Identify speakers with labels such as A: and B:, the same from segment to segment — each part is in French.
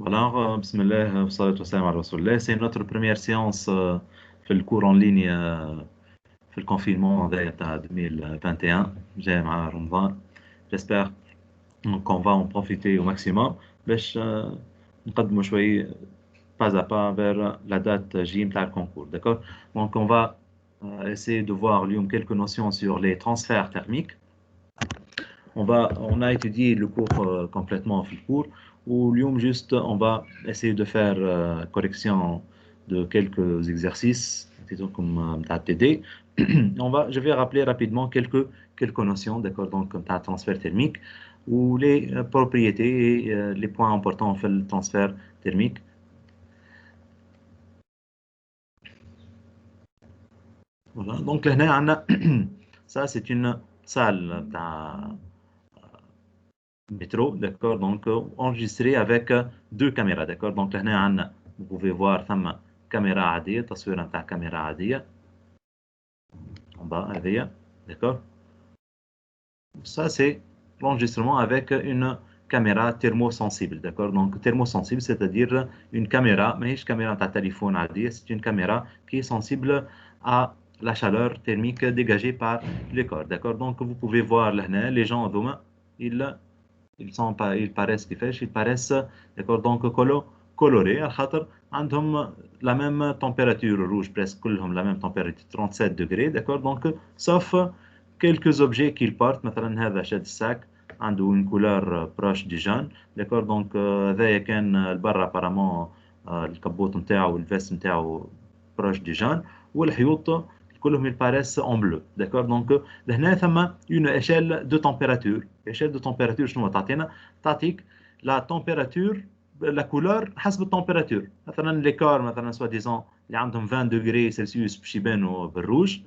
A: Alors, bismillah, wassalatu wassalam ala rasulillah. C'est notre première séance في الكور en ligne في الconfinement هذايا تاع 2021 جاي مع رمضان. J'espère qu'on va en profiter au maximum باش نقدموا شوي pas à pas vers la date J نتاع الconcours, d'accord? Donc on va essayer de voir اليوم quelques notions sur les transferts thermiques. On a étudié le cours complètement في الcours. Ou اليوم juste on va essayer de faire correction de quelques exercices comme t'as TD. Je vais rappeler rapidement quelques notions, d'accord, donc comme t'as transfert thermique ou les propriétés et les points importants fait le transfert thermique. Voilà, donc là on a ça c'est une salle métro, d'accord, donc enregistré avec deux caméras, d'accord, donc là vous pouvez voir ثم caméra عادية تصوير نتاع caméra عادية en bas هذيا, d'accord. Ça c'est l'enregistrement avec une caméra thermosensible, d'accord, donc thermosensible c'est-à-dire une caméra ماهيش caméra نتاع téléphone عادية, c'est une caméra qui est sensible à la chaleur thermique dégagée par les corps, d'accord. Donc vous pouvez voir là les gens هذوما ils paraissent كيفاش, ils paraissent d'accord donc colorés à خاطر عندهم la même température rouge, presque كلهم la même température 37 degrés, d'accord, donc sauf quelques objets qu'ils portent. مثلا هذا شاد الساك عنده une couleur proche du jaune, d'accord, donc هذايا كان البر apparemment الكبوت نتاعو والفيست نتاعو proche du jaune, والحيوط كلهم ils paraissent en bleu, d'accord. donc لهنا ثم une échelle de température. échelle de température شنو تعطينا؟ تعطيك la température la couleur حسب التمبيراتور. مثلا لي كار مثلا سوا ديزون اللي عندهم 20 دغري سلسيوس باش يبانوا بالروج،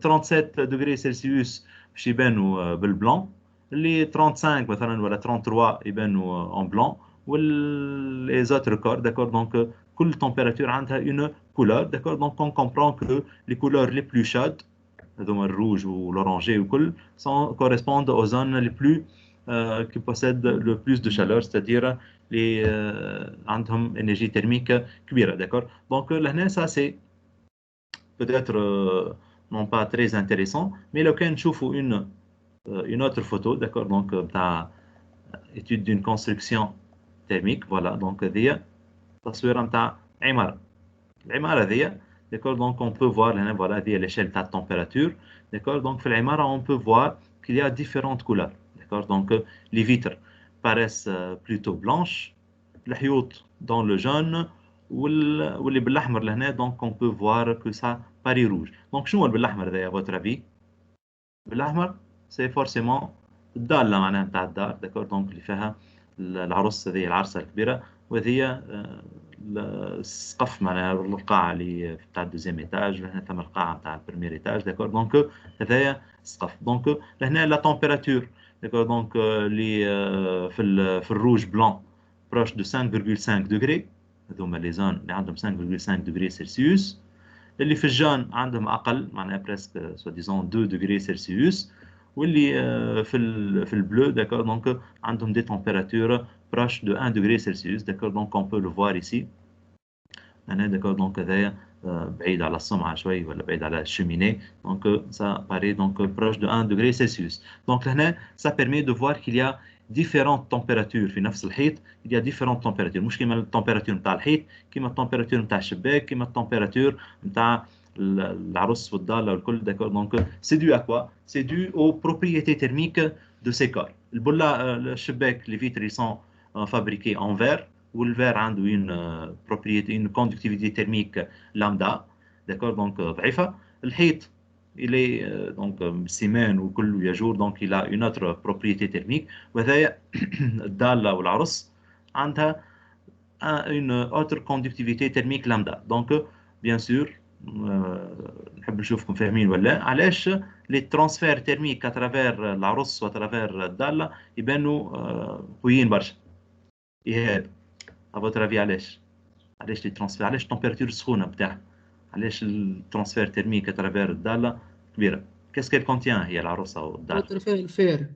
A: 37 دغري سلسيوس باش يبانوا بالبلون، اللي 35 مثلا ولا 33 يبانوا en blanc، les autres corps, d'accord. donc كل température عندها une couleur, d'accord. donc on comprend que les couleurs les plus chaudes, le rouge ou l'oranger ou كل, correspondent aux zones les plus qui possèdent le plus de chaleur, c'est-à-dire les عندهم énergie thermique كبيرة, d'accord. donc لهنا ça c'est peut-être non pas très intéressant, mais لو كان نشوفوا une autre photo, d'accord, donc بتاع étude d'une construction thermique, voilà, donc هذه تصوير نتاع عمارة. العمارة هذه, d'accord, donc on peut voir هنا voilà هذه l'échelle de température, d'accord. donc في العمارة on peut voir qu'il y a différentes couleurs, d'accord. donc les vitres paraissent plutôt blanches, الحيوط dans le jaune واللي بالاحمر لهنا, donc on peut voir que ça paraît rouge. donc شنو بالاحمر هذا à votre avis؟ بالاحمر c'est forcément الدالة معناها نتاع الدار, d'accord. donc اللي فيها العروس هذه العرسة الكبيرة، وهذه السقف معناها القاعة اللي بتاع الدوزيام ايتاج، هنا ثم القاعة بتاع البريمير ايتاج، داكور. دونك هذايا السقف. دونك لهنا لا تمبيراتور، داكور. دونك اللي في الروج بلون بروش دو 5.5 دوغري، هذوما لي زون اللي عندهم 5.5 دوغري سلسيوس. اللي في الجان عندهم اقل معناها بريسك سوا ديزون 2 دوغري سلسيوس، واللي في البلو داكور دونك عندهم دي تمبيراتور proche de 1 degré Celsius, d'accord. donc on peut le voir ici هنا, d'accord. donc هذايا بعيد على السمعة شوي ولا بعيد على الشمينée, donc ça paraît donc proche de 1 degré Celsius. donc هنا ça permet de voir qu'il y a différentes températures في نفس الحيط. il y a différentes températures, مش كيما التمبيراتور نتاع الحيط، كيما التمبيراتور نتاع الشباك، كيما التمبيراتور نتاع العروس والضالة والكل، d'accord. donc c'est dû à quoi؟ c'est dû aux propriétés thermiques de ces corps. البلة الشباك les vitres ils sont fabriqués en verre, où le verre a une propriété, une conductivité thermique lambda, d'accord. donc ضعيفة. الحيط il est donc سيمان وكل يجور, donc il a une autre propriété thermique. وهذا الدالة والعرس عندها une autre conductivité thermique lambda. donc bien sûr نحب نشوفكم فاهمين ولا علاش لي ترانسفير تيرميك اترافير العرس واترافير الدالة يبانوا قويين برشا. ايهاب à votre avis علاش لي ترانسفير، علاش التمبيراتور السخونه بتاعها، علاش الترانسفير تيرميك اترافير الدالة كبيره؟ كاس كيل كونتيان هي العروسه والدالة؟
B: ترفيه الفير.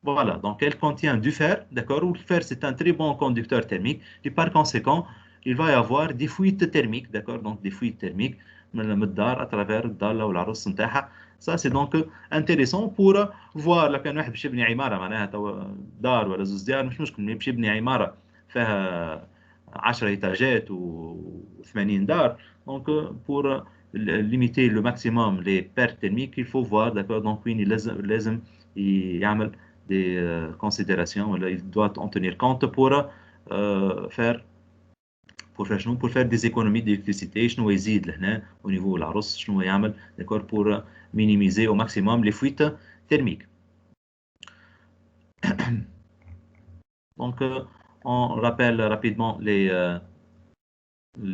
A: Voilà, donc elle contient du fer, d'accord, où le fer c'est un très bon conducteur thermique, et par conséquent, il va y avoir des fuites thermiques, d'accord, donc des fuites thermiques من الدار à travers الضالة والعروس نتاعها. Ça c'est donc intéressant pour voir لو كان واحد باش يبني عمارة معناها توا دار ولا زوز ديار مش مشكل، باش يبني عمارة فيها 10 étagettes ou 80 دار. Donc pour limiter le maximum les pertes thermiques, il faut voir, d'accord, donc وين لازم يعمل des considérations. Il doit en tenir compte faire pour faire des économies d'électricité. شنو يزيد لهنا au niveau de العرس شنو يعمل d'accord pour minimiser au maximum les fuites thermiques. Donc on rappelle rapidement les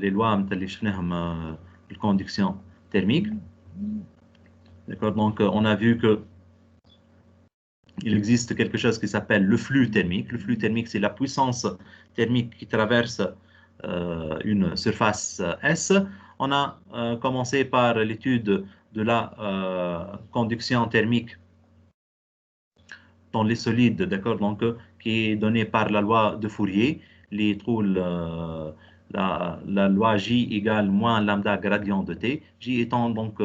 A: lois اللي شفناهم de conduction thermique. D'accord, donc on a vu que il existe quelque chose qui s'appelle le flux thermique. Le flux thermique, c'est la puissance thermique qui traverse une surface S. On a commencé par l'étude de la conduction thermique dans les solides, d'accord, donc qui est donnée par la loi de Fourier. Les trous, la loi J égale moins lambda gradient de T. J étant donc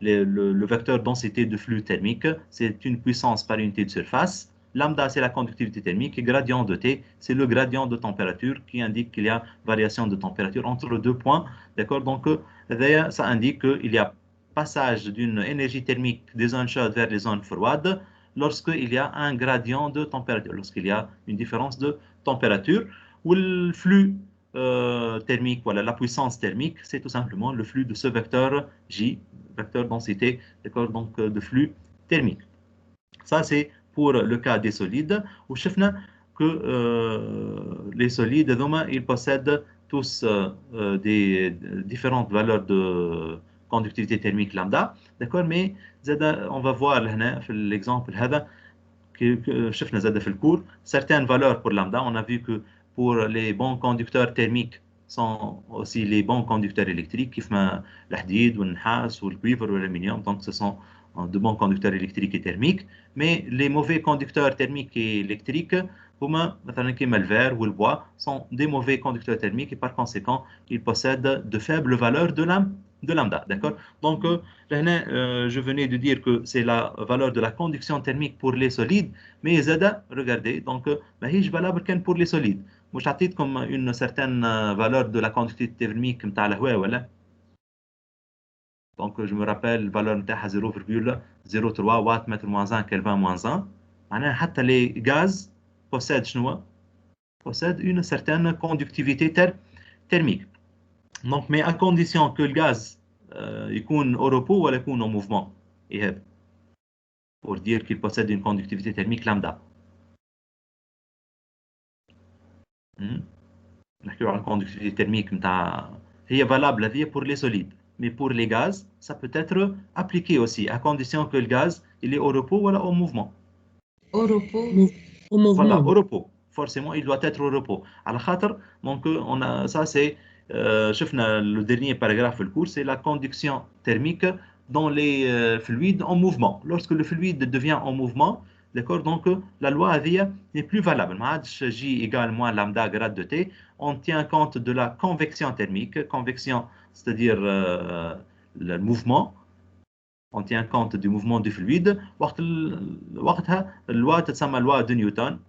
A: le vecteur densité de flux thermique, c'est une puissance par unité de surface. Lambda, c'est la conductivité thermique et gradient de T, c'est le gradient de température qui indique qu'il y a variation de température entre deux points. D'accord, donc d'ailleurs, ça indique qu'il y a passage d'une énergie thermique des zones chaudes vers les zones froides lorsqu'il y a un gradient de température, lorsqu'il y a une différence de température, où le flux thermique, voilà, la puissance thermique, c'est tout simplement le flux de ce vecteur J, vecteur densité, d'accord, donc de flux thermique. Ça, c'est pour le cas des solides, où je que les solides, ils possèdent tous des différentes valeurs de conductivité thermique lambda, d'accord, mais on va voir l'exemple شفنا زاد في الكور certaines valeurs pour lambda. On a vu que pour les bons conducteurs thermiques sont aussi les bons conducteurs électriques كيف الحديد والنحاس والكويفر والالuminium. Donc ce sont de bons conducteurs électriques et thermiques. Mais les mauvais conducteurs thermiques et électriques هما مثلا كيما الفير والبوا sont des mauvais conducteurs thermiques et par conséquent ils possèdent de faibles valeurs de lambda, d'accord. Donc je venais de dire que c'est la valeur de la conduction thermique pour les solides, mais زاد regardez donc ماهيش valable كان pour les solides. مش عطيتكم une certaine valeur de la conductivité thermique نتاع الهواء ولا. Donc je me rappelle la valeur نتاعها 0,03 watt mètre moins 1 Kelvin moins 1. معناها حتى les gaz possèdent شنو possèdent une certaine conductivité thermique. Donc mais à condition que le gaz يكون au repos ولا يكون en mouvement. Pour dire qu'il possède une conductivité thermique lambda. La conductivité thermique est valable pour les solides, mais pour les gaz, ça peut être appliqué aussi, à condition que le gaz il est au repos ou au mouvement.
B: Au repos. Au mouvement.
A: Voilà, au repos. Forcément, il doit être au repos. Donc, on a, ça c'est, le dernier paragraphe du cours, c'est la conduction thermique dans les fluides en mouvement. Lorsque le fluide devient en mouvement, d'accord, donc la loi Avia n'est plus valable. J égale moins lambda grade de T. On tient compte de la convection thermique. Convection, c'est-à-dire le mouvement. On tient compte du mouvement du fluide. وقتها loi تتسمى loi de Newton.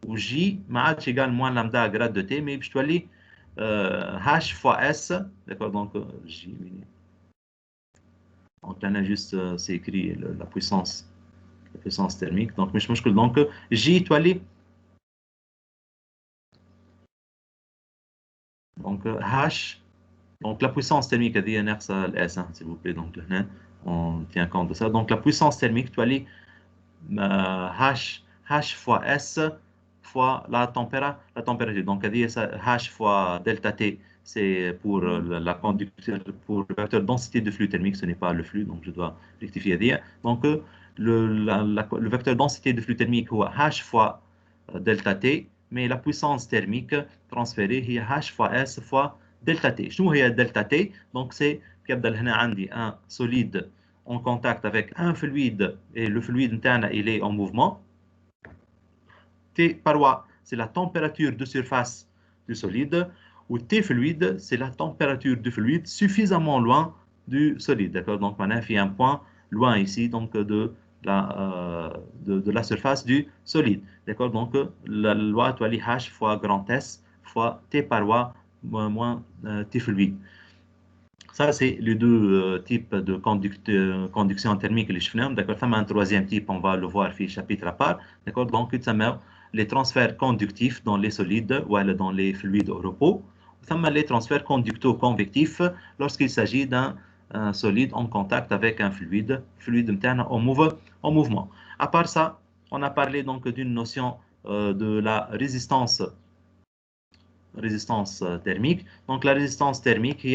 A: Où J ما عادش égal moins lambda grade de T, mais باش تولي H fois S, d'accord, donc J. Donc là, juste c'est écrit la puissance thermique. Donc مش مشكل. Donc J تولي donc H, donc la puissance thermique هذه ناقصة ال S, s'il vous plaît. Donc là, on tient compte de ça. Donc la puissance thermique تولي H fois S fois la température. Donc, H fois delta T, c'est pour la conducteur, pour le vecteur densité de flux thermique, ce n'est pas le flux, donc je dois rectifier dire. Donc, le vecteur densité de flux thermique est H fois delta T, mais la puissance thermique transférée est H fois S fois delta T. شنو هي delta T? Donc, c'est كيبدا هنا عندي un solide en contact avec un fluide et le fluide interne il est en mouvement. T paroi, c'est la température de surface du solide, ou T fluide, c'est la température du fluide suffisamment loin du solide, d'accord? Donc, maintenant, il y a un point loin ici, donc de la surface du solide, d'accord? Donc, la loi Toili H fois grand S fois T paroi moins T fluide. Ça, c'est les deux types de conduction thermique que je fais. D'accord, ça, un troisième type, on va le voir dans le chapitre à part. D'accord, donc, ça met les transferts conductifs dans les solides ou dans les fluides au repos. Ça met les transferts conducto-convectifs lorsqu'il s'agit d'un solide en contact avec un fluide interne en mouvement. À part ça, on a parlé donc d'une notion de la résistance thermique. Donc, la résistance thermique,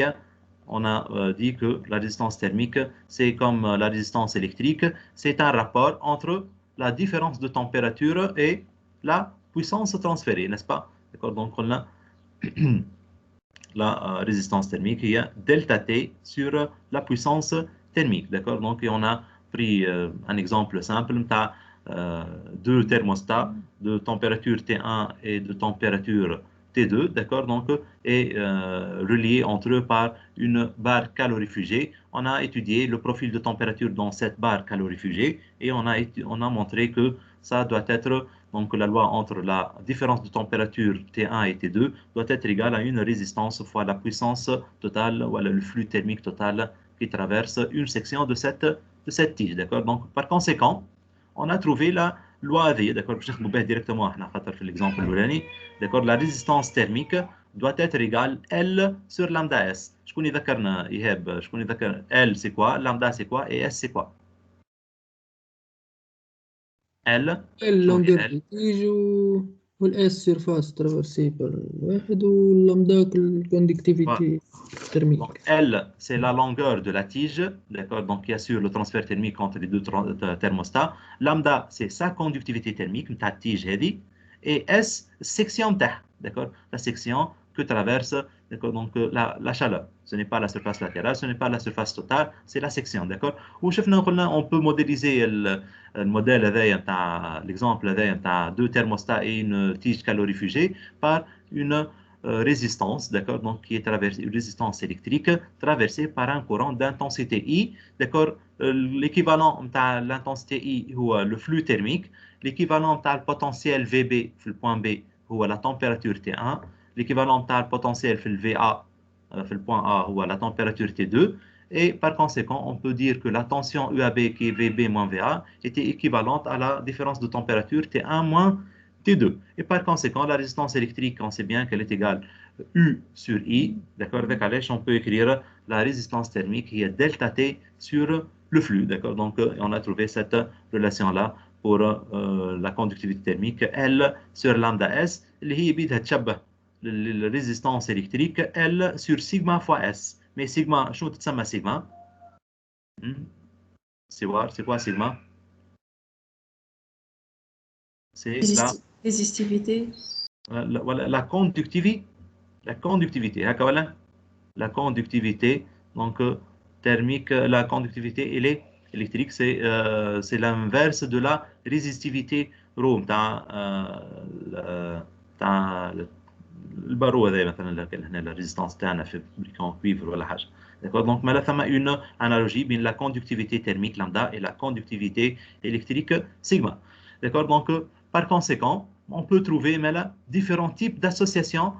A: on a dit que la résistance thermique, c'est comme la résistance électrique, c'est un rapport entre la différence de température et la puissance transférée, n'est-ce pas? D'accord, donc on a la résistance thermique, il y a delta T sur la puissance thermique, d'accord? Donc on a pris un exemple simple, tu as deux thermostats de température T1 et de température T2, d'accord, donc, et reliés entre eux par une barre calorifugée. On a étudié le profil de température dans cette barre calorifugée et on a montré que ça doit être, donc la loi entre la différence de température T1 et T2 doit être égale à une résistance fois la puissance totale, ou le flux thermique total qui traverse une section de cette tige, d'accord. Donc, par conséquent, on a trouvé la loi AV, d'accord, je vais directement à l'exemple l'Oulani, d'accord, la résistance thermique doit être égale L sur lambda S. Je connais d'accord, je connais d'accord, L c'est quoi, lambda c'est quoi, et S c'est quoi? L,
B: اللونجر التيج والاس سيرفاس ترافرسي بالواحد واللامدا الكوندكتيفيتي
A: Donc,
B: ترميك.
A: L, c'est la longueur de la tige, d'accord, donc qui assure le transfert thermique entre les deux thermostats. Lambda, c'est sa conductivité thermique, ta tige heavy. Et S, section T, d'accord, la section que traverse, d'accord, donc la chaleur. Ce n'est pas la surface latérale, ce n'est pas la surface totale, c'est la section, d'accord. On peut modéliser le modèle, l'exemple avec deux thermostats et une tige calorifugée par une résistance, d'accord, donc qui est traversée, une résistance électrique traversée par un courant d'intensité I, d'accord, l'équivalent de l'intensité I ou le flux thermique, l'équivalent de le potentiel VB, le point B, ou la température T1, l'équivalent de le potentiel le VA, le point A, ou la température T2, et par conséquent, on peut dire que la tension UAB qui est VB moins VA était équivalente à la différence de température T1 moins T2. Et par conséquent, la résistance électrique, on sait bien qu'elle est égale U sur I. D'accord, avec Alèche, on peut écrire la résistance thermique qui est delta T sur le flux. D'accord, donc on a trouvé cette relation-là pour la conductivité thermique L sur lambda S. La résistance électrique L sur sigma fois S. Mais sigma, je sais pas sigma. C'est quoi sigma? C'est
C: Résistivité.
A: la conductivité. La conductivité, la conductivité, donc thermique, la conductivité électrique, c'est l'inverse de la résistivité روم تاع البارو هذا مثلا هنا la résistance تاعنا في fabriquant cuivre ولا حاجه. D'accord, donc là ثم une analogie بين la conductivité thermique lambda et la conductivité électrique sigma. D'accord, donc par conséquent, on peut trouver différents types d'associations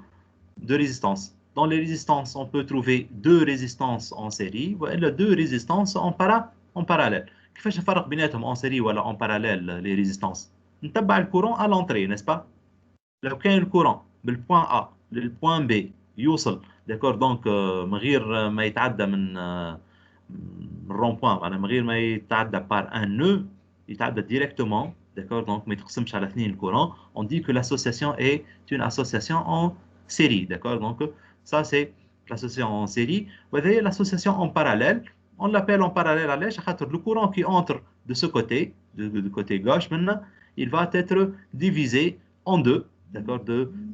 A: de résistance. Dans les résistances, on peut trouver deux résistances en série ou deux résistances en parallèle. كيفاش نفرق بيناتهم en série ولا en parallèle les résistances؟ نتبع الكورون à l'entrée, n'est-ce pas؟ لو كان الكورون بالبوان A للبوان B يوصل d'accord donc من غير ما يتعدى من الرون بوان يعني من غير ما يتعدى par un nœud يتعدى directement d'accord donc ما يتقسمش على اثنين الكورون on dit que l'association est une association en série, d'accord? Donc, ça, c'est l'association en série. Vous voyez, l'association en parallèle, on l'appelle en parallèle à l'èche, le courant qui entre de ce côté, du côté gauche maintenant, il va être divisé en deux, d'accord?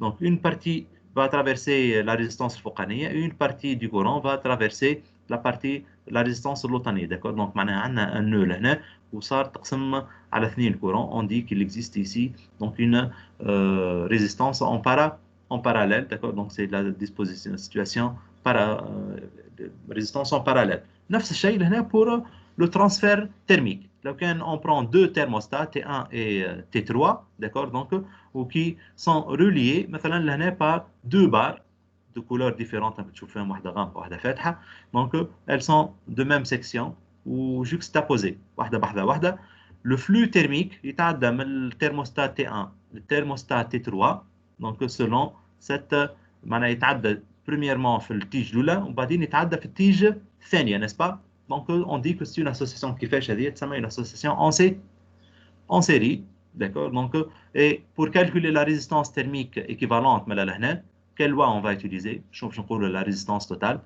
A: Donc, une partie va traverser la résistance focanienne et une partie du courant va traverser la partie la résistance الوطنية d'accord donc معناها عندنا un nœud لهنا وصار تقسم على 2 courant on dit qu'il existe ici donc une résistance en parallèle d'accord donc c'est la disposition situation résistance en parallèle نفس الشيء لهنا pour le transfert thermique لو كان on prend deux thermostats T1 et T3 d'accord donc ou qui sont reliés مثلا لهنا par deux barres de couleurs différentes بتشوفهم واحدة غامقة واحدة فاتحة donc elles sont de même section ou juxtaposées واحدة بحذا واحدة le flux thermique يتعدى من الترموستات T1 للترموستات T3 donc selon cette معناها يتعدى premièrement في التيج الأولى وبعدين يتعدى في التيج الثانية n'est-ce pas donc on dit que c'est une association كيفاش هذه تسمى une association en série d'accord donc et pour calculer la résistance thermique équivalente mais لهنا quelle loi on va utiliser je نقول la résistance totale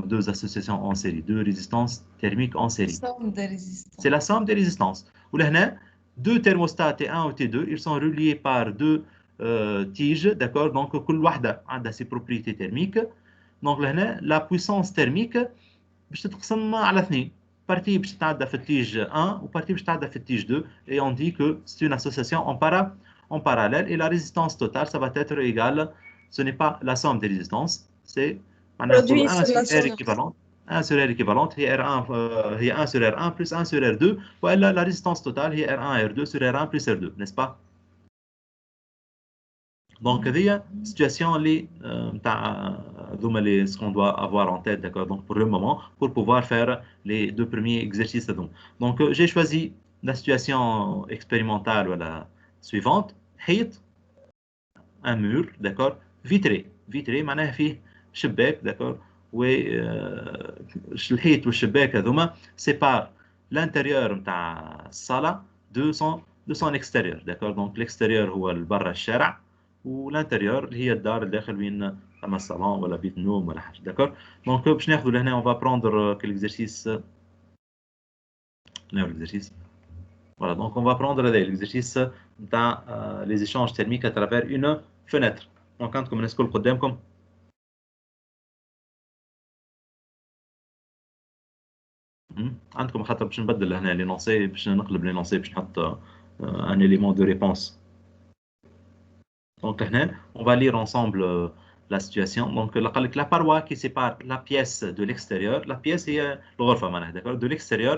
A: deux associations en série deux résistances thermiques en série c'est la somme des résistances ولهنا deux thermostats T1 ou T2 ils sont reliés par deux tiges d'accord donc كل واحدة عندها ses propriétés thermiques donc لهنا la puissance thermique باش تتقسم على اثنين partie باش تتعدى في التيج 1 وpartie باش تتعدى في التيج 2 et on dit que c'est une association en parallèle et la résistance totale ça va être égale ce n'est pas la somme des résistances c'est 1 sur R équivalente 1 sur R équivalente هي R1 هي 1 sur R1 plus 1 sur R2 والا la résistance totale هي R1 R2 sur R1 plus R2 n'est-ce pas donc هذه situation اللي نتاع هذوما اللي ce qu'on doit avoir en tête d'accord donc pour le moment pour pouvoir faire les deux premiers exercices donc j'ai choisi la situation expérimentale voilà suivante حيط un mur d'accord vitré معناها فيه شباك d'accord و الحيط والشباك هذوما سيبار l'intérieur نتاع الصالة de son extérieur d'accord donc l'extérieur هو برا الشارع والانتيريور اللي هي الدار الداخل وين فما الصالون ولا بيت النوم ولا حاجه داكور دونك باش ناخذوا لهنا اون فا بروندر كل اكزرسيس voilà donc on va prendre l'exercice نتاع les échanges thermiques à travers une fenêtre donc عندكم الناس الكل قدامكم عندكم خاطر باش نبدل هنا لي نونسي باش نقلب لي نونسي باش نحط ان élément de réponse. Donc, on va lire ensemble la situation. Donc, la paroi qui sépare la pièce de l'extérieur, la pièce est d'accord, de l'extérieur,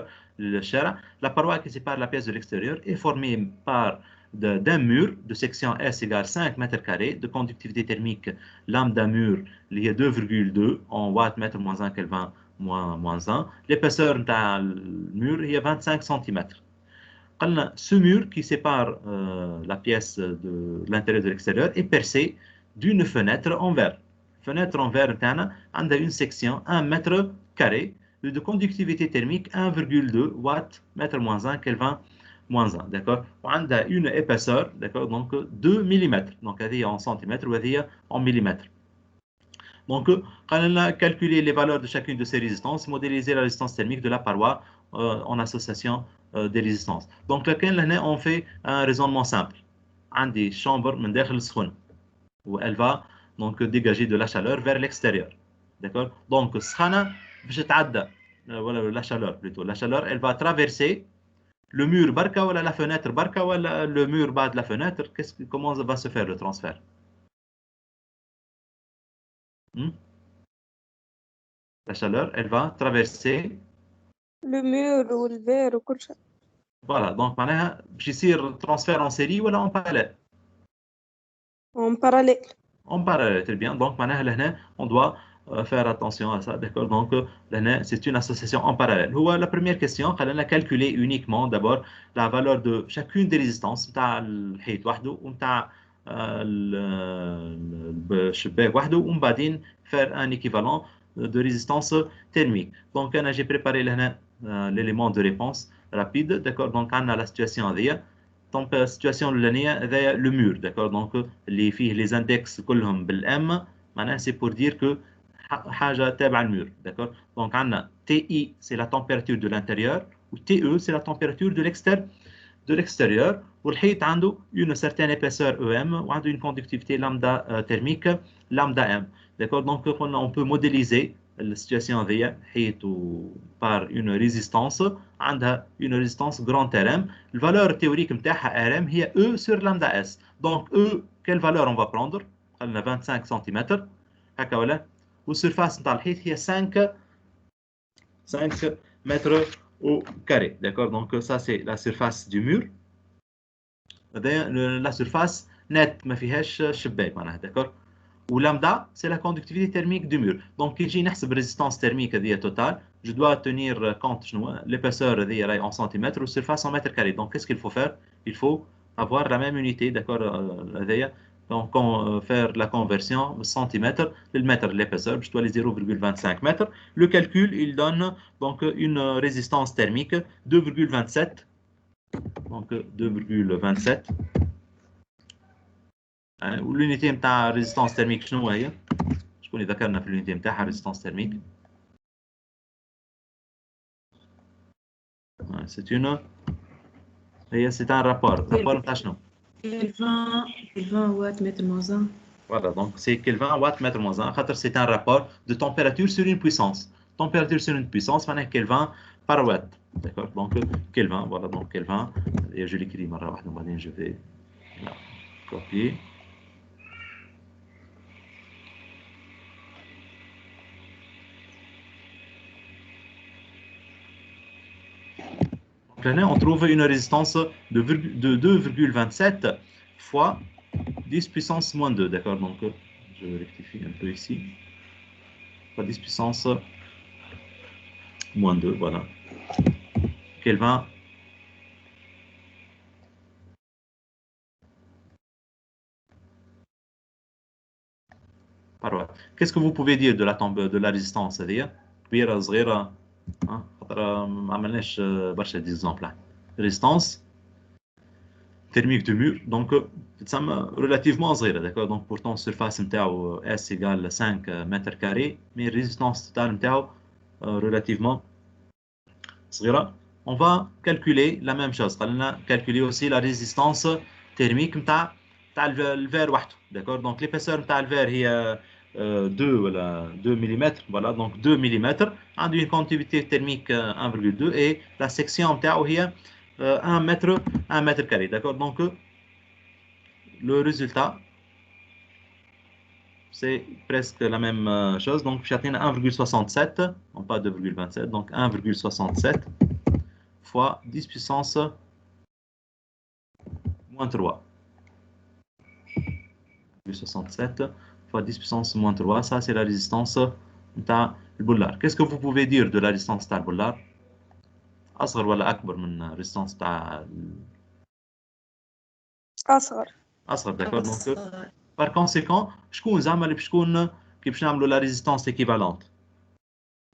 A: la paroi qui sépare la pièce de l'extérieur est formée par d'un mur de section S égale 5 mètres carrés de conductivité thermique lambda mur, il y a 2,2 en watts mètre moins 1 Kelvin moins 1. L'épaisseur du mur est 25 cm. Ce mur qui sépare la pièce de l'intérieur de l'extérieur est percé d'une fenêtre en verre. Fenêtre en verre a une section 1 mètre carré de conductivité thermique 1,2 watts mètre moins 1 Kelvin moins 1 d'accord on a une épaisseur d'accord donc 2 mm donc elle est en centimètres ou elle est en millimètres. Donc, on a calculé les valeurs de chacune de ces résistances, modéliser la résistance thermique de la paroi en association des résistances. Donc, là, on fait un raisonnement simple. On a des chambres où elle va donc dégager de la chaleur vers l'extérieur. D'accord? Donc, la chaleur plutôt. La chaleur, elle va traverser le mur barca ou la fenêtre barca ou le mur bas de la fenêtre. Comment va se faire le transfert? La chaleur, elle va traverser
D: le mur ou le verre ou كل شيء.
A: Voilà, donc معناها باش يصير transfert en série ولا en parallèle?
D: En parallèle.
A: En parallèle, très bien. Donc معناها لهنا on doit faire attention à ça, d'accord? Donc لهنا c'est une association en parallèle. هو la première question خلينا calculer uniquement d'abord la valeur de chacune des résistances نتاع الحيط وحده ونتاع الشباك وحده ومن بعدين faire un équivalent de résistance thermique. Donc j'ai préparé l'élément de réponse rapide, d'accord? Donc on a la situation هذه. Donc la situation هذه le mur, d'accord? Donc اللي فيه les index كلهم بالm معناها c'est pour dire que حاجه تابعه المur, d'accord? Donc on a TI c'est la température de l'intérieur ou TE c'est la température de l'extérieur والحيط عنده une certaine épaisseur EM وعنده une conductivité lambda thermique lambda M. D'accord? Donc on peut modéliser السيتواسيون هذيا حيت بار اون ريزيستانس عندها اون ريزيستانس جراند ار ام الفالور التيوريك نتاعها ار ام هي او سور لامدا اس دونك او كيل فالور اون فا بروندر قلنا 25 سنتيمتر هكا ولا والسيرفاس نتاع الحيط هي 5 متر au carré d'accord donc ça c'est la surface du mur la surface nette ما فيهاش شباك معناها d'accord ولامدا c'est la conductivité thermique du mur donc كي نجي نحسب ريزيستانس تhermique هذيا توتال je dois tenir compte شنو l'épaisseur هذيا راهي en centimètres ou surface en mètres carrés donc qu'est-ce qu'il faut faire il faut avoir la même unité d'accord هذيا donc faire la conversion de centimètre le mètre l'épaisseur je dois les 0,25 mètres le calcul il donne donc une résistance thermique 2,27 donc 2,27 والunité نتاع ريزيستانس تيرميك شنو هي شكون اللي ذكرنا في الunité نتاعها ريزيستانس تيرميك c'est une هي c'est un rapport نتاع شنو
C: Kelvin watt mètre moins 1
A: voilà donc c'est Kelvin watt mètre moins 1 خاطر c'est un rapport de température sur une puissance température sur une puissance معناها Kelvin par watt d'accord donc Kelvin voilà donc Kelvin et je l'écris مرة واحدة وبعدين je vais la copier on trouve une résistance de 2,27 fois 10 puissance moins 2, d'accord? Donc, je rectifie un peu ici. Fois 10 puissance moins 2, voilà. Kelvin. Par watt. Qu'est-ce que vous pouvez dire de la résistance? C'est-à-dire, كبيرة صغيرة خاطر ما عملناش برشا ديزامبل ريزيستانس thermique du mur donc تسمى relativement صغيره d'accord donc pourtant surface نتاعو S égale 5 mètres carrés mais résistance totale نتاعو relativement صغيره on va calculer la même chose قالنا calculer aussi la résistance thermique نتاع الفير وحده d'accord donc l'épaisseur نتاع الفير هي 2 ولا 2 mm voilà donc 2 mm عنده une conductivité thermique 1,2 et la section نتاعو هي 1 mètre carré d'accord donc le résultat c'est presque la même chose donc j'atteins 1,67 non pas 2,27 donc 1,67 fois 10 puissance moins 3 1,67 fois 10 puissance moins 3 ça c'est la résistance نتاع البولار qu'est-ce que vous pouvez dire de la résistance تاع البولار أصغر ولا أكبر من ريزيستانس تاع أصغر داكور دونك بار كونسيكون شكون زعما اللي باش تكون كي باش نعملوا لا ريزيستانس ايكيفالونت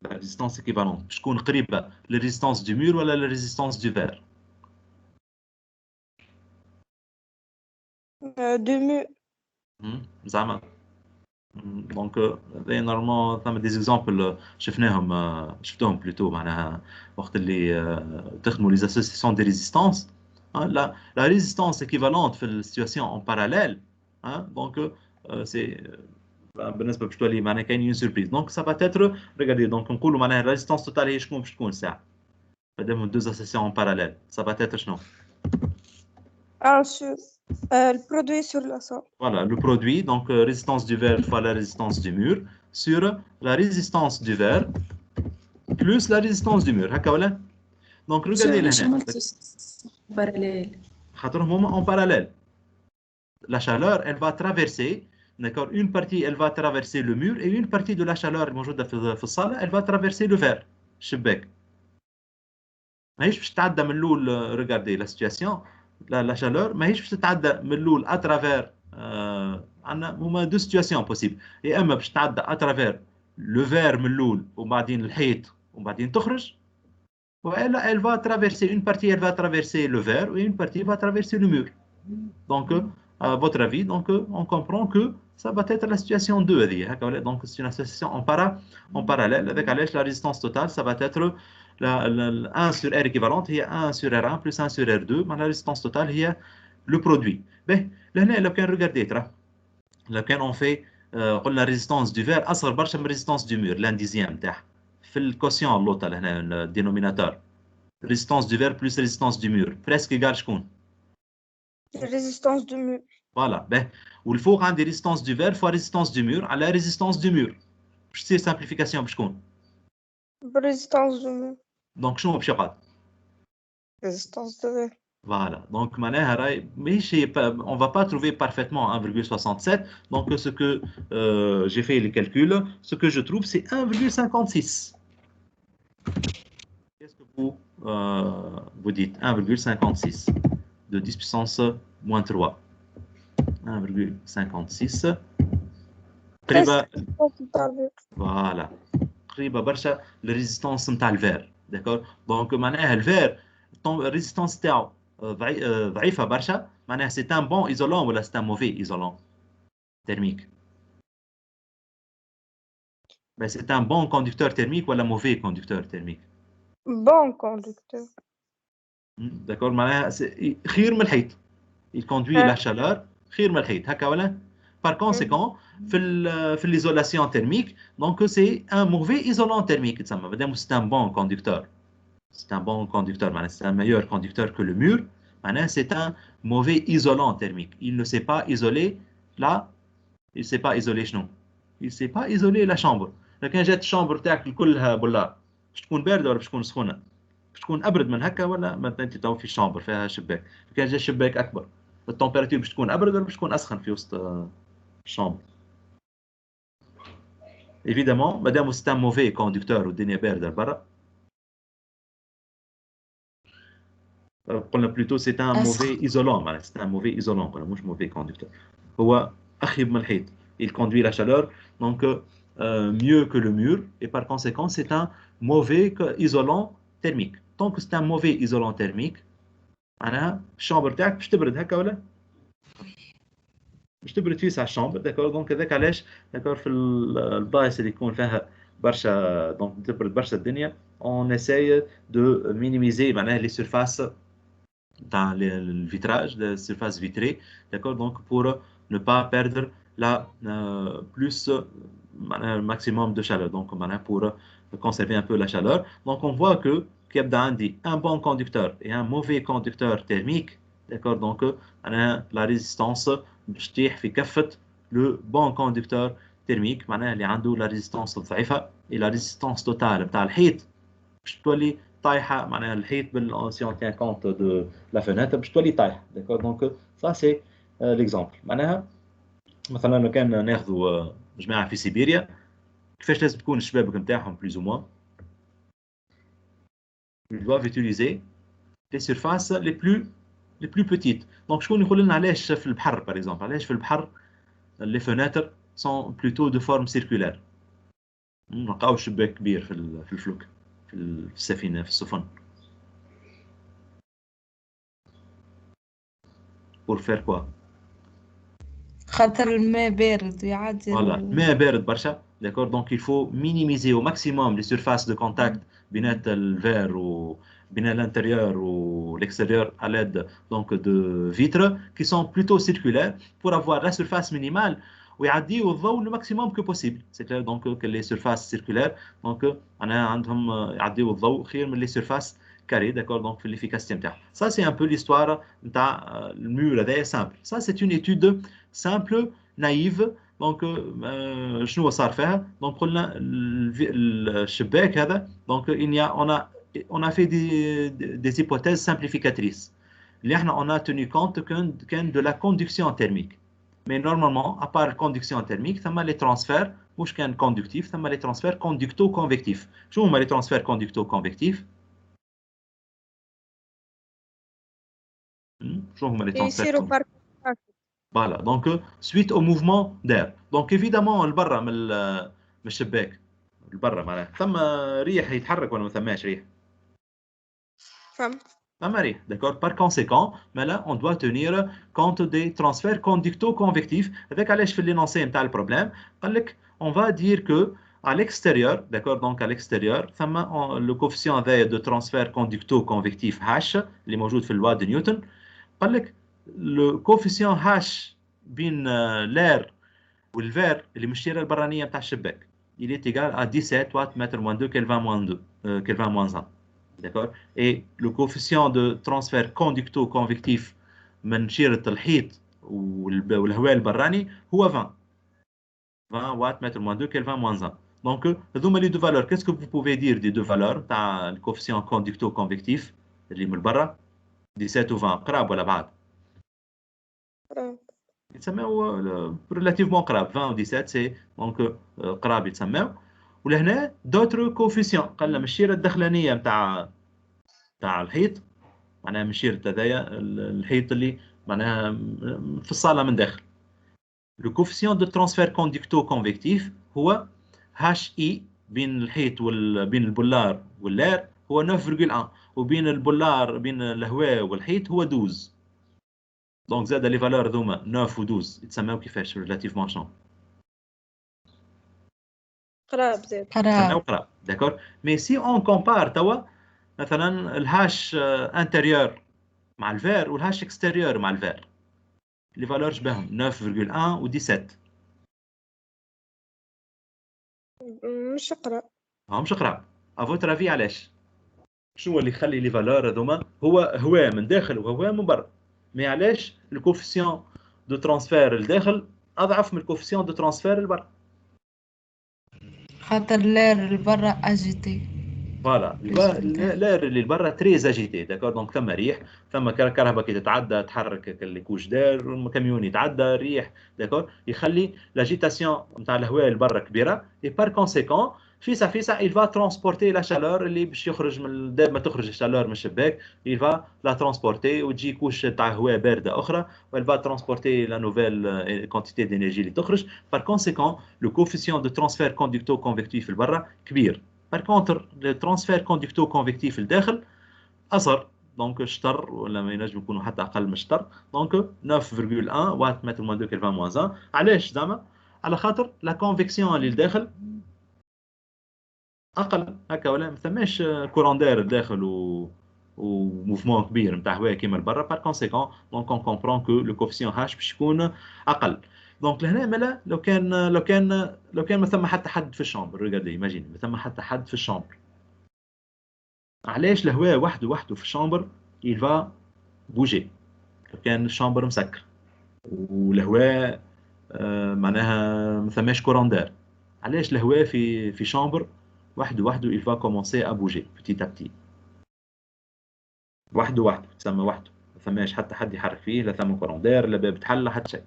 A: لا ريزيستانس ايكيفالونت باش تكون قريبة للريزيستانس دو مور ولا للريزيستانس دو فير
D: دو مور
A: زعما دونك نورمالمون ثما دي زيكزامبل شفتهم بلوتو معناها وقت اللي تخدموا لي اسوسياسيون دي ريزيستانس لا ريزيستانس ايكيفالونت في السيتواسيون اون باراليل دونك سي بالنسبه باش تولي معناها كاين اون سوربريز دونك سا با تيتر ريغاردي دونك نقولوا معناها الريزيستانس توتال هي شكون باش تكون الساعه مادام دو اسوسياسيون اون باراليل سا با تيتر شنو
D: le produit sur la somme.
A: Voilà, le produit, donc résistance du verre fois la résistance du mur, sur la résistance du verre plus la résistance du mur. Donc regardez là. En parallèle. La chaleur, elle va traverser, d'accord, une partie, elle va traverser le mur et une partie de la chaleur, elle va traverser le verre. Chebek. Regardez la situation. La chaleur ماهيش باش تتعدى من الاول اترافير عندنا هما دو سيتواسيون بوسيبل يا اما باش تتعدى اترافير لو فير من الاول وبعدين الحيط وبعدين تخرج والا elle va traverser une partie elle va traverser le verre et une partie va traverser le mur donc à votre avis donc on comprend que ça va être la situation 2 هذه هكا donc c'est une association en parallèle avec علاش la résistance totale ça va être la 1 sur R équivalente هي 1 sur R1 plus 1 sur R2 la résistance totale هي le produit. لهنا لو كان regardez لو كان on fait قلنا ريزيستانس دو فير اصغر برشا من ريزيستانس دو مور لانديزيام تاعها في الكوسيون اللوطه هنا الدينوميناتور ريزيستانس دو فير بلس ريزيستانس دو مور بريسك ايغال شكون
D: résistance du mur.
A: فوالا باهي والفوق عندي ريزيستانس دو فير فوا ريزيستانس دو مور على ريزيستانس دو مور باش تصير سامبليفيكاسيون بشكون
D: Résistance du mur.
A: دونك شنو باش يقعد
D: Résistance de verre.
A: Voilà, donc معناها راي ماهيش on va pas trouver parfaitement 1,67 donc ce que j'ai fait les calculs ce que je trouve c'est 1,56 qu'est-ce que vous dites 1,56 de 10 puissance moins 3 1,56 قريبة voilà قريبة برشا الريزيستانس نتاع الفير داكور دونك معناها الفير الريزيستانس تاعو ضعيفة برشا معناها سي ان بون ايزولون ولا سي ان موفي ايزولون تيرميك بس سي ان بون كوندكتور تيرميك ولا موفي كوندكتور تيرميك
D: Bon conducteur.
A: داكور معناها خير من الحيط il conduit la chaleur خير من الحيط هكا ولا par conséquent في l'isolation thermique donc c'est un mauvais isolant thermique تسمى مادام c'est un bon conducteur c'est un bon conducteur معناها c'est un meilleur conducteur que le mur معناها c'est un mauvais isolant thermique il ne sait pas isoler il sait pas isoler شنو il sait pas isoler la chambre لكن جات الشامبر تاعك كلها بولار باش تكون باردة ولا باش تكون سخونة باش تكون أبرد من هكا ولا ما انت تو في الشامبر فيها شباك كان جا شباك أكبر التمبيراتور باش تكون أبرد ولا باش تكون أسخن في وسط الشامبر évidemment مادام c'est un mauvais conducteur والدنيا باردة برا قلنا plutôt c'est un mauvais isolant معناها c'est un mauvais isolant قلنا مش mauvais conducteur هو أخيب من الحيط il conduit la chaleur donc mieux que le mur et par conséquent c'est un mauvais isolant thermique tant que c'est un mauvais isolant thermique معناها الشامبر تاعك باش تبرد هكا ولا باش تبرد فيه على الشامبر داكور دونك هذاك علاش داكور في البلايص اللي يكون فيها برشا دونك تبرد برشا الدنيا on essaye de minimiser معناها les surfaces dans le vitrage les surfaces vitrées d'accord donc pour ne pas perdre la plus maximum de chaleur donc pour conserver un peu la chaleur donc on voit que كيبدا عندي un bon conducteur et un mauvais conducteur thermique d'accord donc la résistance باش تطيح في كفة le bon conducteur thermique معناها اللي عنده la résistance ضعيفة et la résistance totale نتاع الحيط باش تولي طايحة معناها الحيط si on tient compte de la fenêtre باش تولي طايحة d'accord donc ça c'est l'exemple معناها مثلا لو كان ناخذوا جماعة في سيبيريا كيفاش لازم تكون الشبابك نتاعهم plus ou moins ils doivent utiliser les surfaces les plus petites donc شكون يقول لنا علاش في البحر par exemple علاش في البحر les fenêtres sont plutôt de forme circulaire نلقاو شباك كبير في الفلوك في السفينة في السفن pour faire quoi
C: خاطر الماء بارد ويعدي
A: voilà الماء بارد برشا d'accord donc il faut minimiser au maximum les surfaces de contact بين الفير وبين l'intérieur ou l'extérieur à l'aide donc de vitres qui sont plutôt circulaires pour avoir la surface minimale ويعديوا الضوء le maximum que possible c'est clair donc que les surfaces circulaires donc أنا عندهم يعديوا الضوء خير من les surfaces carrées d'accord donc في l'efficacité نتاعها ça c'est un peu l'histoire نتاع المور هذايا simple ça c'est une étude simple naïve donc شنو صار فيها donc قلنا الشباك هذا donc on a fait des hypothèses simplificatrices اللي احنا on a tenu compte كان de la conduction thermique mais normalement à part la conduction thermique ثم les transferts مش كان conductif ثم les transferts conducto-convectifs شنو هما les transferts conducto-convectifs شنو هما les transferts voilà donc suite au mouvement d'air donc évidemment البرة من الشباك البرة معناها ثم ريح يتحرك ولا ما ثماش ريح ثم ريح d'accord par conséquent mais là on doit tenir compte des transferts conducto-convectifs هذاك علاش في l'énoncé نتاع البروبلème قال لك on va dire que à l'extérieur d'accord donc à l'extérieur ثم le coefficient de transfert conducto-convectif H اللي موجود في اللوا de نيوتن قال لك le coefficient H بين l'air والفير اللي من الشيره البرانيه بتاع الشباك il est égal à 17 watts mètre moins 2 Kelvin moins 2 Kelvin moins 1. D'accord? Et le coefficient de transfert conducto-convectif من شيرة الحيط والهواء البراني هو 20 watts mètre moins 2 Kelvin moins 1. Donc, هذوما les deux valeurs. Qu'est-ce que vous pouvez dire des deux valeurs تاع le coefficient conducto-convectif اللي من برا 17 و 20 قراب ولا بعد؟ يتسموا relativement قراب 20 و 17 سي دونك قراب يتسموا. ولهنا دوتر كوفيسيون قال لنا من الشيره الدخلانيه نتاع الحيط معناها من شيره هذايا الحيط اللي معناها في الصاله من داخل. لو كوفيسيون دو ترانسفير كوندكتو كونفيكتيف هو هاش اي بين الحيط بين البولار واللير هو 9.1 وبين البولار بين الهواء والحيط هو 12. دونك زاد لي فالور ذوما 9 و 12 يتسموا كيفاش ريلاتيفمون شنو؟
D: قراب زاد
A: يتسموا قراب. داكور. مي سي اون كومبار توا مثلا الهاش انتيريور مع الفير والهاش اكستيريور مع الفير لي فالور شبههم 9.1 و 17
D: مش قراب.
A: مش قراب. افوتر افي علاش؟ شنو اللي يخلي لي فالور هذوما هو هواء من داخل وهواء من برا. مي علاش الكوفيسيون دو ترانسفير الداخل اضعف من الكوفيسيون دو ترانسفير البرا؟
C: خاطر لير البرا اجيتي.
A: فوالا لير اللي برا تريز اجيتي. داكور. دونك ثم ريح ثم كهرباء كي تتعدى تحرك الكوش دار كاميون يتعدى ريح. داكور. يخلي لاجيتاسيون نتاع الهواء البرا كبيره اي بار كونسيكون فيسا il va transporter la chaleur اللي باش يخرج من دائما تخرج الشالور من الشباك il va la transporter وتجي كوش تاع هواء بارده اخرى elle va transporter la nouvelle quantité d'énergie اللي تخرج. par conséquent le coefficient de transfert conducto-convectif البرا كبير. par contre le transfert conducto-convectif الداخل اصغر. دونك شطر ولا ما ينجم يكونوا حتى اقل من شطر. دونك 9.1 وات متر موان 2 كلفان موان 1. علاش زعما؟ على خاطر لا كونفيكسيون اللي لداخل اقل هكا ولا ما ثماش كورون داير الداخل وموفمون كبير نتاع هواء كيما برا. بار كونسيكون دونك اون كومبرون كو لو كوفيسيون هاش باش يكون اقل. دونك لهنا مالا لو كان ما ثم حتى حد في الشامبر. ريغاردي ايماجين ما ثم حتى حد في الشامبر. علاش الهواء وحده في الشامبر il va bouger. لو كان الشامبر مسكر والهواء معناها ما ثماش كورون داير. علاش الهواء في شامبر وحده il va commencer à bouger petit à petit. وحده تسمى وحده ما ثماش حتى حد يحرك فيه لا ثم كورون داير لا باب تحل حتى شيء.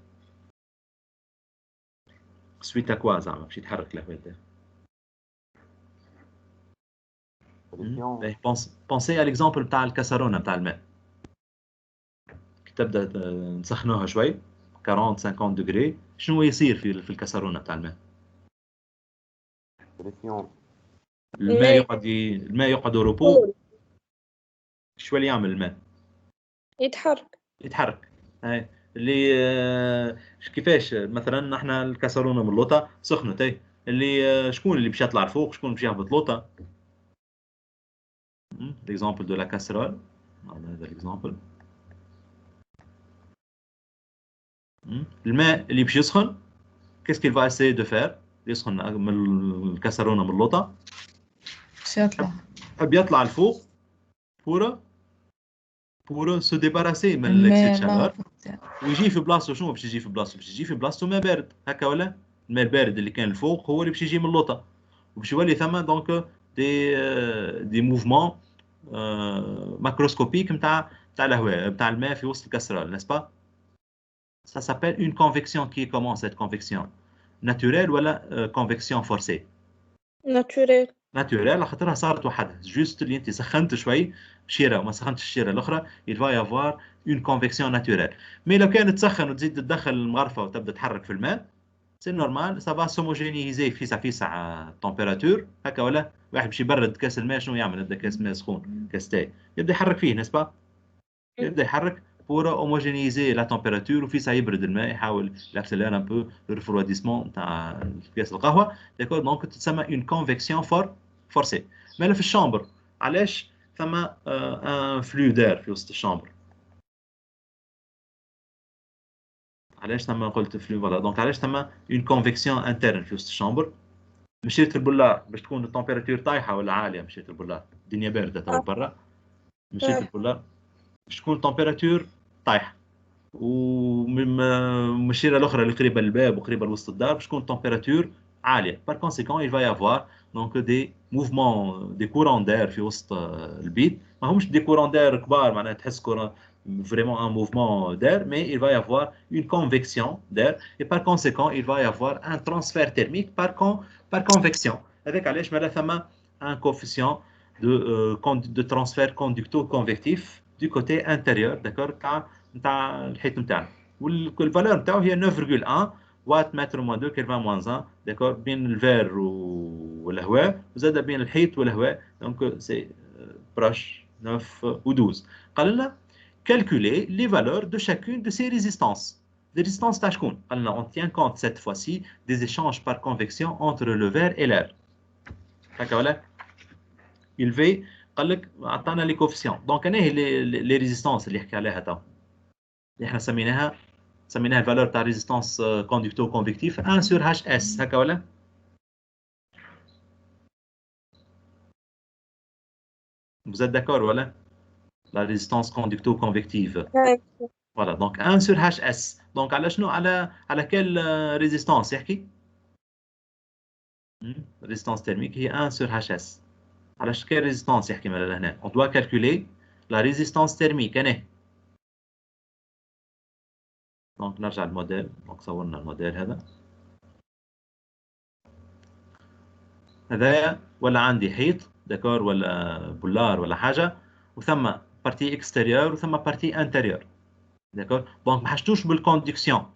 A: سويت كوا زعما باش يتحرك الهواء ده. بونسي على ليكزامبل بتاع الكاسرونه بتاع الماء كي تبدا نسخنوها شوي 40-50 دوغري شنو يصير في الكاسرونه بتاع الماء؟ الماء يقعد روبو. شو اللي يعمل الماء؟ يتحرك. هاي اللي كيفاش مثلا احنا الكاسرونه من اللوطه سخنت اي اللي شكون اللي باش يطلع لفوق شكون باش يهبط لوطه؟ l'exemple de la casserole. هذا l'exemple. الماء اللي باش يسخن qu'est-ce qu'il va essayer de faire؟ يسخن من الكاسرونه من اللوطه
C: باش يطلع
A: حب يطلع لفوق pour se débarrasser من l'excès de chaleur ويجي في بلاصتو. شنو باش يجي في بلاصتو؟ باش يجي في بلاصتو ماء بارد هكا ولا؟ الماء البارد اللي كان الفوق هو اللي باش يجي من اللوطه وباش يولي ثم دونك دي موفمون macroscopique نتاع الهواء نتاع الماء في وسط الكاسرول n'est-ce pas? Ça s'appelle une convection qui est comment cette convection? Naturelle ولا convection forcée? Naturelle خاطرها صارت وحدها جوست اللي انت سخنت شوي شيره وما سخنتش الشيره الاخرى il va y avoir une convection naturelle. مي لو كانت تسخن وتزيد تدخل المغرفه وتبدا تحرك في الماء سي نورمال ça va s'homogénéiser فيسع تمبيراتور هكا ولا؟ واحد باش يبرد كاس الماء شنو يعمل؟ يبدا كاس ماء سخون كاس تاي يبدا يحرك فيه n'est-ce pas؟ يبدا يحرك pour homogénéiser la température وفي ساعه يبرد الماء يحاول ياكسلير ان بو لو refroidissement تاع كاس القهوه. داكور. دونك تسمى une convection forcée. مالا في الشامبر علاش ثم ان فلو دار في وسط الشامبر؟ علاش ثم قلت فلو فوالا دونك علاش ثم اون كونفيكسيون انترن في وسط الشامبر. مشيت البولار باش تكون التمبيراتور طايحه ولا عاليه. مشيت البولار الدنيا بارده تو برا. مشيت البولار باش تكون التمبيراتور طايحه. ومشيره الاخرى اللي قريبه للباب وقريبه لوسط الدار باش تكون التمبيراتور عاليه. بار كونسيكون il va y avoir donc des mouvements des courants d'air في وسط البيت. ما همش des courants d'air كبار معناها تحس vraiment un mouvement d'air, mais il va y avoir une convection d'air et par conséquent il va y avoir un transfert thermique par convection. Avec علاش مالا ثم un coefficient de transfert conducto-convectif du côté intérieur d'accord نتاع الحيط نتاعنا. والفالور نتاعو هي 9.1 وات متر موان 2 كيلفان موان 1 داكور بين الفير والهواء وزاد بين الحيط والهواء. دونك سي بروش 9 و 12. قال لنا calculer les valeurs de chacune de ces résistances. Les résistances تاع شكون؟ قال لنا on tient compte cette fois-ci des échanges par convection entre le verre et l'air. هكا ولا؟ il va قال لك عطانا لي كوفيسيون. دونك انا هي لي ريزيستانس اللي حكى عليها تو اللي احنا سميناها الفالور تاع ريزيستانس كوندكتو كونفيكتيف 1 sur HS. هكا ولا؟ vous êtes d'accord ولا؟ la résistance conducto-convective. Voilà, donc 1 sur HS. Donc على شنو؟ على quelle résistance يحكي؟ résistance thermique هي 1 sur HS. على quelle résistance يحكي مالا هنا؟ On doit calculer la résistance thermique. أنا donc نرجع للموديل. donc صورنا الموديل هذا. هذايا ولا عندي حيط داكور ولا بولار ولا حاجة وثم بارتي اكستيريور وثم بارتي انتيريور داكور. دونك ما حاجتوش بالكوندكسيون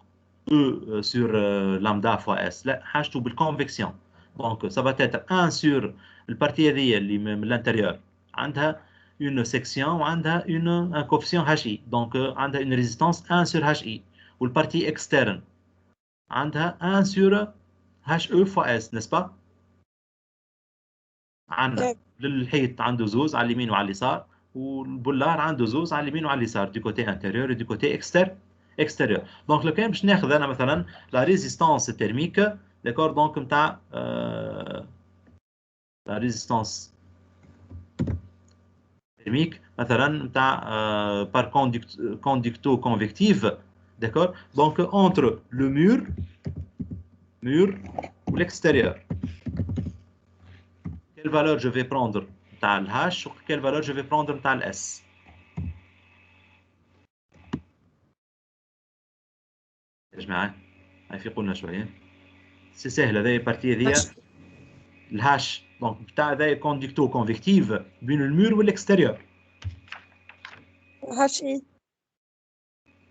A: او سور لامدا فوا اس، لا حاجتو بالكونفكسيون. دونك سا فا تيتر 1 سور البارتي هذيا اللي من الانتيريور عندها اون سيكسيون وعندها ان كوفيسيون هاش اي. دونك عندها اون ريزيستانس 1 سور هاش اي. والبارتي اكسترن عندها 1 سور هاش او فوا اس نسبا. عندنا للحيط عنده زوز على اليمين وعلى اليسار والبولار عنده زوز على اليمين وعلى اليسار دي كوتي انتيريور ودي كوتي اكستيريور. دونك لو كان باش ناخذ انا مثلا لا ريزيستانس تيرميك داكور دونك نتاع لا ريزيستانس تيرميك مثلا نتاع بار كوندكتو كونفيكتيف داكور. دونك اونتر لو مور و l'extérieur. Quelle valeur je vais prendre تاع الهاش و quelle valeur je vais prendre تاع الاس. يا جماعه هاي في قلنا شويه سي سهل. هذه البارتي هذيا الهاش دونك تاع هذا كوندكتو كونفيكتيف بين المور والاكستيريور.
D: هاش اي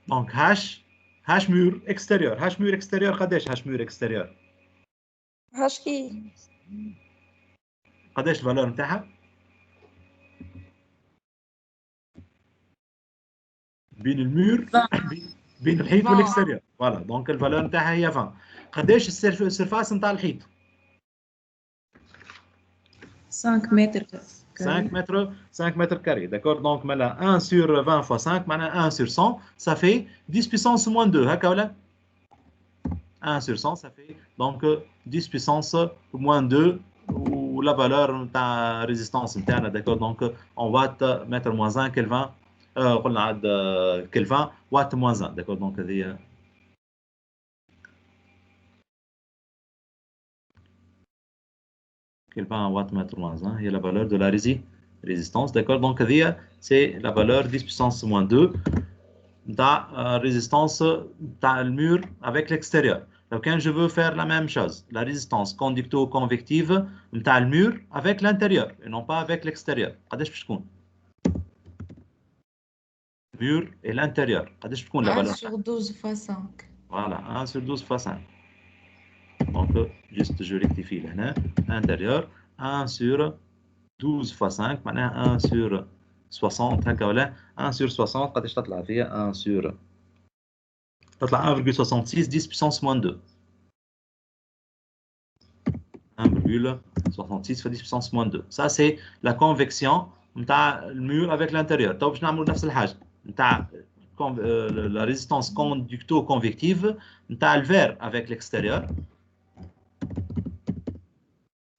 A: دونك هاش مور اكستيريور. هاش مور اكستيريور قداش؟ هاش مور اكستيريور
D: هاش اي
A: قداش الفالور نتاعها؟ بين المور بين الحيط والاكستيريور. فوالا دونك الفالور نتاعها هي 20. قداش السيرفاس نتاع الحيط؟
C: 5 متر
A: 5 متر كاري داكور. دونك مالا 1 sur 20 fois 5 معناها 1 sur 100 ça fait 10 puissance moins 2 هكا ولا؟ 1 sur 100 ça fait donc 10 puissance moins 2 ou la valeur نتاع résistance نتاعنا داكور. دونك en watt متر moins 1 كلفان قلنا عاد كلفان وات moins 1 داكور. دونك هذه Kelvin watt mètre moins 1 هي la valeur de la résistance d'accord. Donc c'est la valeur 10 puissance moins 2 نتاع résistance نتاع المur avec l'extérieur. لو كان je veux faire la même chose la résistance conducto-convective نتاع المur avec l'intérieur et non pas avec l'extérieur قداش باش تكون؟ mur et l'intérieur قداش تكون la valeur؟
C: 1 sur 12 fois 5.
A: Voilà 1 sur 12 fois 5. Donc, juste je rectifie là. Intérieur, 1 sur 12 fois 5, معناها 1 sur 60 هكا ولا 1 sur 60 قداش تطلع فيها 1 sur تطلع 1,66 10 puissance moins 2. 1,66 fois 10 puissance moins 2. Ça c'est la convection نتاع المur avec l'intérieur. تو باش نعملوا نفس الحاجة نتاع la résistance conducto-convective نتاع الفير avec l'extérieur.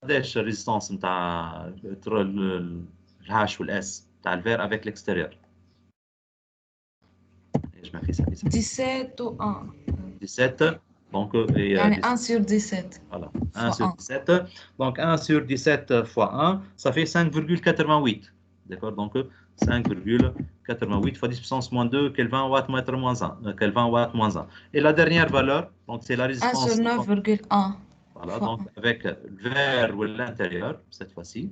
A: قداش الريزيستانس نتاع الهاش والاس نتاع الفير avec l'extérieur. ايش ما في
C: 17 و 1.
A: 17 donc
C: يعني 1 sur 17.
A: Voilà, 1 sur 17. Donc 1 sur 17 fois 1, ça fait 5,88. D'accord, donc 5,88 fois 10 puissance moins 2, Kelvin watt mètre moins 1. Kelvin watt moins 1. Et la dernière valeur, donc c'est la
C: 1
A: résistance.
C: sur 9,1.
A: Voilà, donc avec le verre ou l'intérieur, cette fois-ci.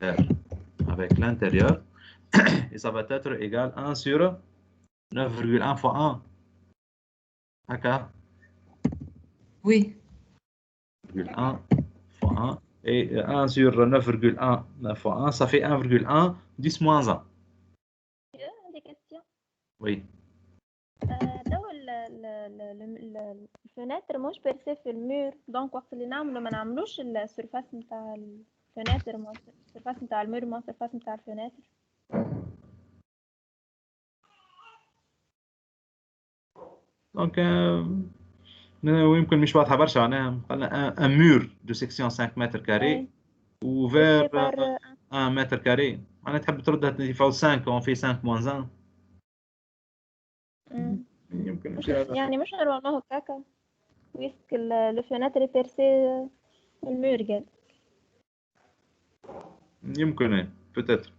A: Verre avec l'intérieur. Et ça va être égal à 1 sur 9,1 fois 1. D'accord.
C: Oui.
A: 1 fois 1 et 1 sur 9,1 fois 1 ça fait 1,1 10 moins 1.
E: Des questions.
A: Oui.
E: لو الفناتر مش بيرسي في المير دونك وقت اللي نعمله ما نعملوش السرفاس نتاع الفناتر مع السرفاس نتاع المير مع السرفاس نتاع الفناتر.
A: دونك ويمكن مش واضحه برشا معناها قلنا ان مور دو سيكسيون 5 متر كاري وفير 1 متر كاري معناها تحب تردها تفاو 5 اون في 5 موان 1 يمكن
E: يعني مش نورمالمون هكاكا ويسك الفناتر بيرسي المور قال
A: يمكن بوتيتر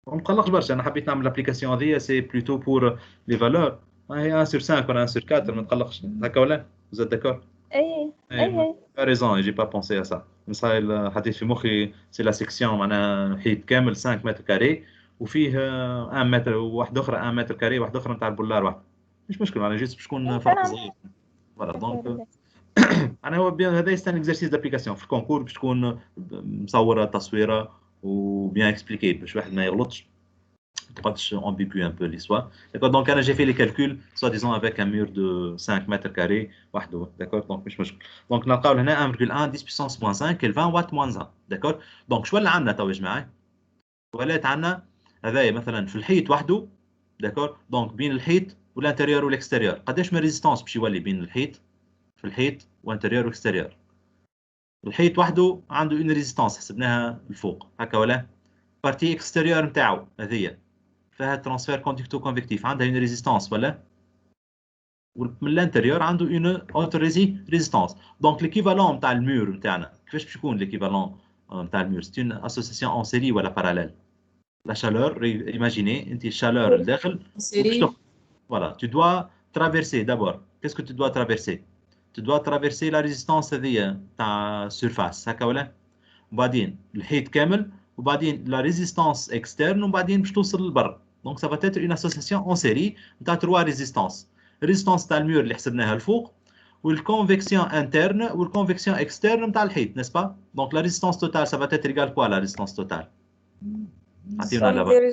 A: ما نقلقش برشا انا حبيت نعمل لابليكاسيون هذيا سي بلوتو بور لي فالور هي 1 sur 5 ولا 1 sur 4 ما تقلقش هكا ولا vous êtes d'accord
E: اي
A: tu as raison j'ai pas pensé à ça مثلا حطيت في مخي سي لا سيكسيون معناها حيط كامل 5 متر كاري وفيه 1 متر وواحد اخرى 1 متر كاري واحد اخرى نتاع البولار واحد مش مشكل معناها جيست باش تكون فرق صغير فوالا دونك انا هو بيان هذا يستان اكزرسيس دابليكاسيون في الكونكور باش تكون مصوره تصويره وبيان اكسبليكي باش واحد ما يغلطش تقعدش امبيغو ان بو ليسوا داكور دونك انا جي في لي كالكول سوا ديزون افيك ان مور دو 5 متر كاري وحده داكور دونك مش مشكل دونك نلقاو هنا 1,1 10 بيسونس موان 5 كيلفان وات موان 1 داكور دونك شو ولا عندنا تو يا جماعه ولات عندنا هذايا مثلا في الحيط وحده داكور دونك بين الحيط والانتيريور والاكستيريور قداش من ريزيستانس باش يولي بين الحيط في الحيط وانتيريور واكستيريور الحيط وحده عنده اون ريزيستانس حسبناها الفوق هكا ولا بارتي اكستيريور نتاعو هذيا فيها ترانسفير كوندكتو كونفكتيف عندها اون ريزيستانس ولا من الانتيريور عنده اون اوتر ريزيستانس دونك ليكيفالون نتاع المور نتاعنا كيفاش باش يكون ليكيفالون نتاع المور سي اون اسوسياسيون اون سيري ولا باراليل لا chaleur imaginez انت الشالور الداخل voilà tu dois traverser d'abord qu'est-ce que tu dois traverser tu dois traverser la résistance هذيا تاع surface هكا ولا وبعدين الحيط كامل وبعدين la résistance externe وبعدين باش توصل للبر donc ça va être une association en série نتاع 3 ريزيستانس الريزيستانس تاع المور اللي حسبناها الفوق والconvection interne والconvection externe نتاع الحيط n'est-ce pas donc la résistance totale ça va être égal quoi la résistance totale عطيونا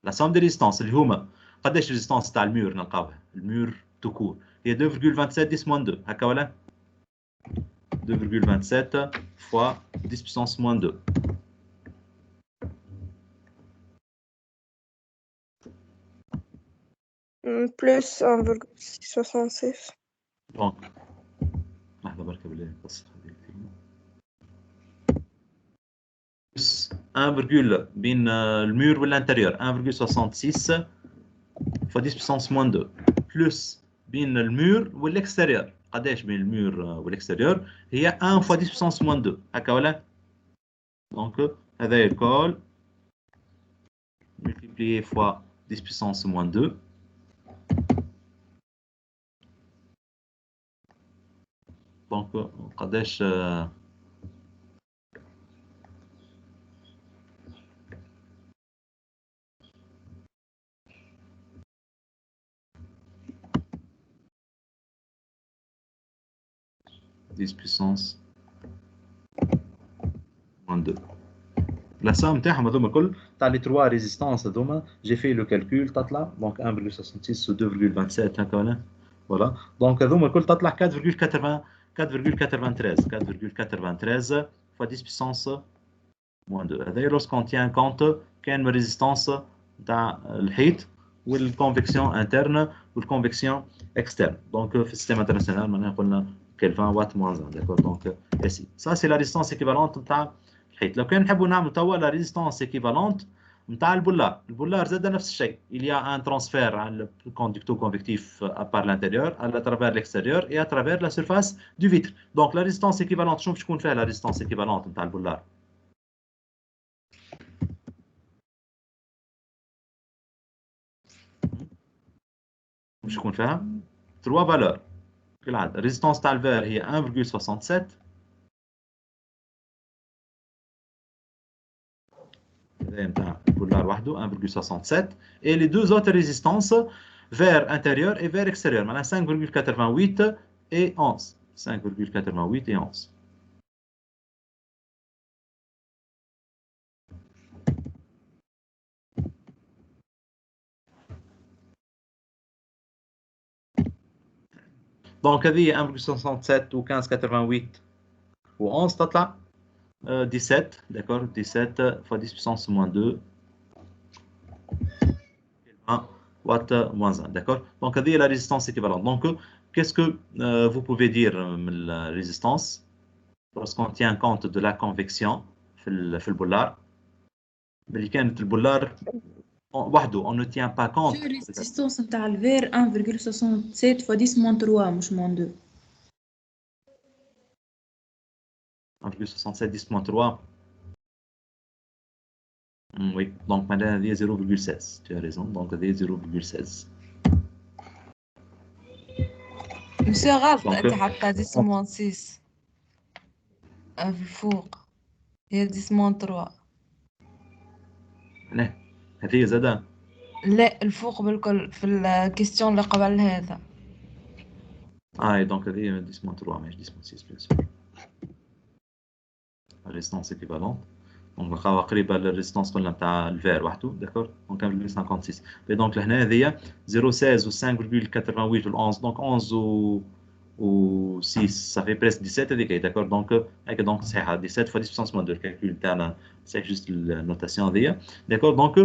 A: لا somme des résistances اللي هما قداش ريزيستانس تاع المور نلقاوها المور تو كور هي 2,27 10 moins 2 هكا ولا 2,27 fois 10 puissance moins 2
D: plus 1,66
A: donc لحظة بركة بالله قصة plus 1, بين المور والانتيريور 1,66 fois 10 puissance moins 2 plus بين المور والاكستيريور قداش بين المور والاكستيريور هي 1 fois 10 puissance moins 2 هكا ولا دونك هذا الكل multiplié fois 10 puissance moins 2 دونك قداش 10 puissance moins 2 la somme تاعهم هذوما الكل تاع لي 3 ريزيستانس هذوما جي في لو كالكول تطلع دونك 1,66 و 2,27 هكا ولا فوالا دونك هذوما الكل تطلع 4,93 fois 10 puissance moins 2 هذا لوسكون تيان كونت كان من ريزيستانس نتاع الحيط والconvection interne والconvection externe. Donc في السيستم انترناسيونال معناها قلنا كلفان وات موان 1 d'accord. Donc ici ça c'est la résistance équivalente نتاع الحيط. لو كان نحبوا نعملوا توا la résistance équivalente نتاع البولار. البولار زاد نفس الشيء. Il y a un transfert على le conducteur convectif par l'intérieur à travers l'extérieur et à travers la surface du vitre. Donc la résistance équivalente شنو باش تكون فيها la résistance équivalente نتاع البولار؟ باش يكون فيها 3 فالور كالعاده. الريزيستانس تاع الفير هي 1.67 هذا نتاع البولار وحده 1.67 et les deux autres résistances vers intérieur et vers extérieur معناها 5.88 et 11 5.88 et 11. دونك هذه 1.67 و 15.88 و 11 تطلع 17 d'accord 17 fois 10 puissance moins 2 watt moins 1 d'accord. Donc هذه la résistance équivalente. Donc qu'est-ce que vous pouvez dire من la résistance lorsqu'on tient compte de la convection في البولار اللي كانت البولار وحده on ne tient pas compte.
C: الريزيستانس نتاع الفير 1.67 fois 10 moins 3 مش moins 2.
A: 1.67 10 moins 3. Oui, donc maintenant il y a 0.16. Tu as raison, donc il y a 0.16.
F: مش غلط انت حتى 10 moins 6 في فوق هي 10 moins 3.
A: نه هذه زادة
F: لا الفوق بالكل في الكيستيون اللي قبل هذا.
A: donc هذه 10 moins 3 مش 10 moins 6 bien sûr. La résistance équivalente. Donc نلقاوها قريبة للريزيستانس قلنا نتاع الفير وحده d'accord. Donc 1.56. Et donc لهنا هذه 0.16 و 5.88 و 11 donc 11 و 6 ça fait presque 17 هذيك d'accord. Donc هيك donc صحيحة 17 fois 10 puissance moins 2 الكالكول تاعنا c'est juste النوتاسيون هذيا d'accord. Donc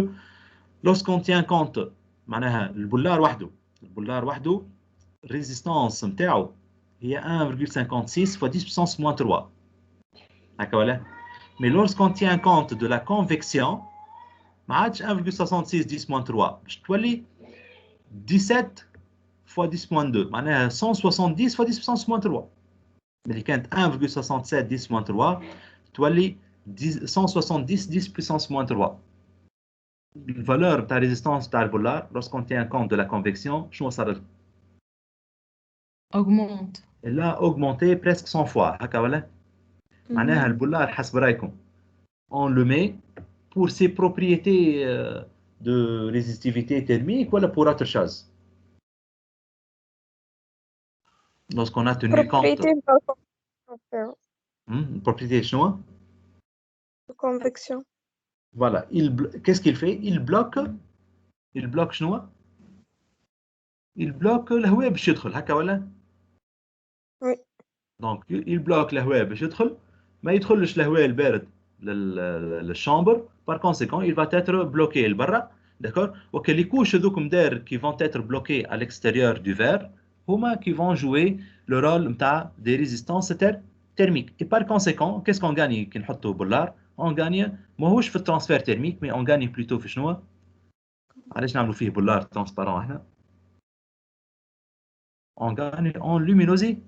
A: lorsqu'on tient compte معناها البولار وحده الريزيستانس نتاعو هي 1.56 fois 10 puissance moins 3 هكا ولا. Mais lorsqu'on tient compte de la convection ما عادش 1.66 10 moins 3 باش تولي 17 fois 10 moins 2 معناها 170 fois 10 puissance moins 3. اللي كانت 1.67 10 moins 3 تولي 170 10 puissance moins 3. الفالور تاع ريزيستانس تاع البولار lorsqu'on tient compte de la convection شنو صار؟
F: augmente.
A: Elle a augmenté presque 100 fois هكا ولا؟ معناها البولار حسب رايكم on le met pour ses propriétés de résistivité thermique ou pour autre chose? Lorsqu'on a tenu compte. Propriété شنو؟
D: de convection.
A: Voilà. Qu'est-ce qu'il fait? Il bloque شنو؟ Il bloque الهواء باش يدخل هكا ولا؟
D: Oui.
A: Donc il bloque الهواء باش يدخل ما يدخلش الهواء البارد للشامبر. Par conséquent, il va être bloqué البرا d'accord. وك les couches هذوك مدار qui vont être bloquées à l'extérieur du verre هما qui vont jouer le rôle نتاع des résistances thermiques. Et par conséquent, qu'est-ce qu'on gagne كي نحطوا بولار؟ on gagne ماهوش في الترانسفير thermique mais on gagne plutôt في شنو؟ علاش نعملوا فيه بولار ترانسبارون احنا؟ on gagne en luminosité.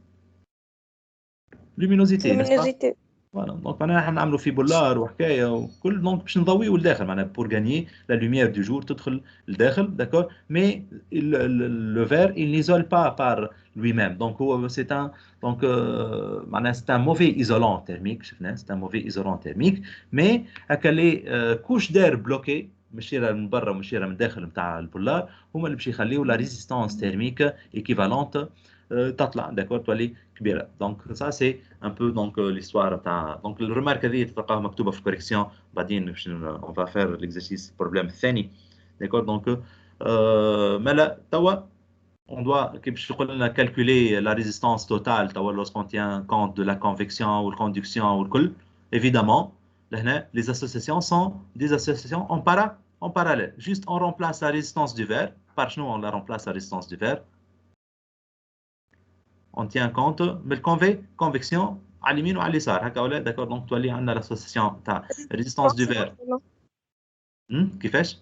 D: luminosité.
A: Voilà. Donc معناها احنا نعملوا فيه بولار وحكايه وكل دونك باش نضويو لداخل معناها pour gagner la lumière du jour تدخل لداخل d'accord. Mais le verre il n'isole pas par lui-même donc c'est un donc معناها c'est un mauvais isolant thermique شفنا c'est un mauvais isolant thermique mais هكا لي كوش داير بلوكي مشيره من برا ومشيره من الداخل نتاع البولار هما اللي باش يخليو لا ريزيستانس تيرميك ايكيفالونت تطلع داكور تولي كبيره. دونك سا سي ان بو دونك ليستوار تاع دونك الريمارك هذه تلقاها مكتوبه في الكوريكسيون بعدين باش اون فا فير ليكزارسيس البروبليم الثاني داكور. دونك مالا توا on doit كي باش يقول لنا calculer la résistance totale توا lorsqu'on tient compte de la convection ou la conduction والكل évidemment لهنا les associations sont des associations en parallèle. Juste on remplace la résistance du verre. Par nous, on la remplace la résistance du verre. On tient compte de la convection à l'yamين ou à l'يسار. D'accord, donc tu as l'association de résistance du verre. كيفاش؟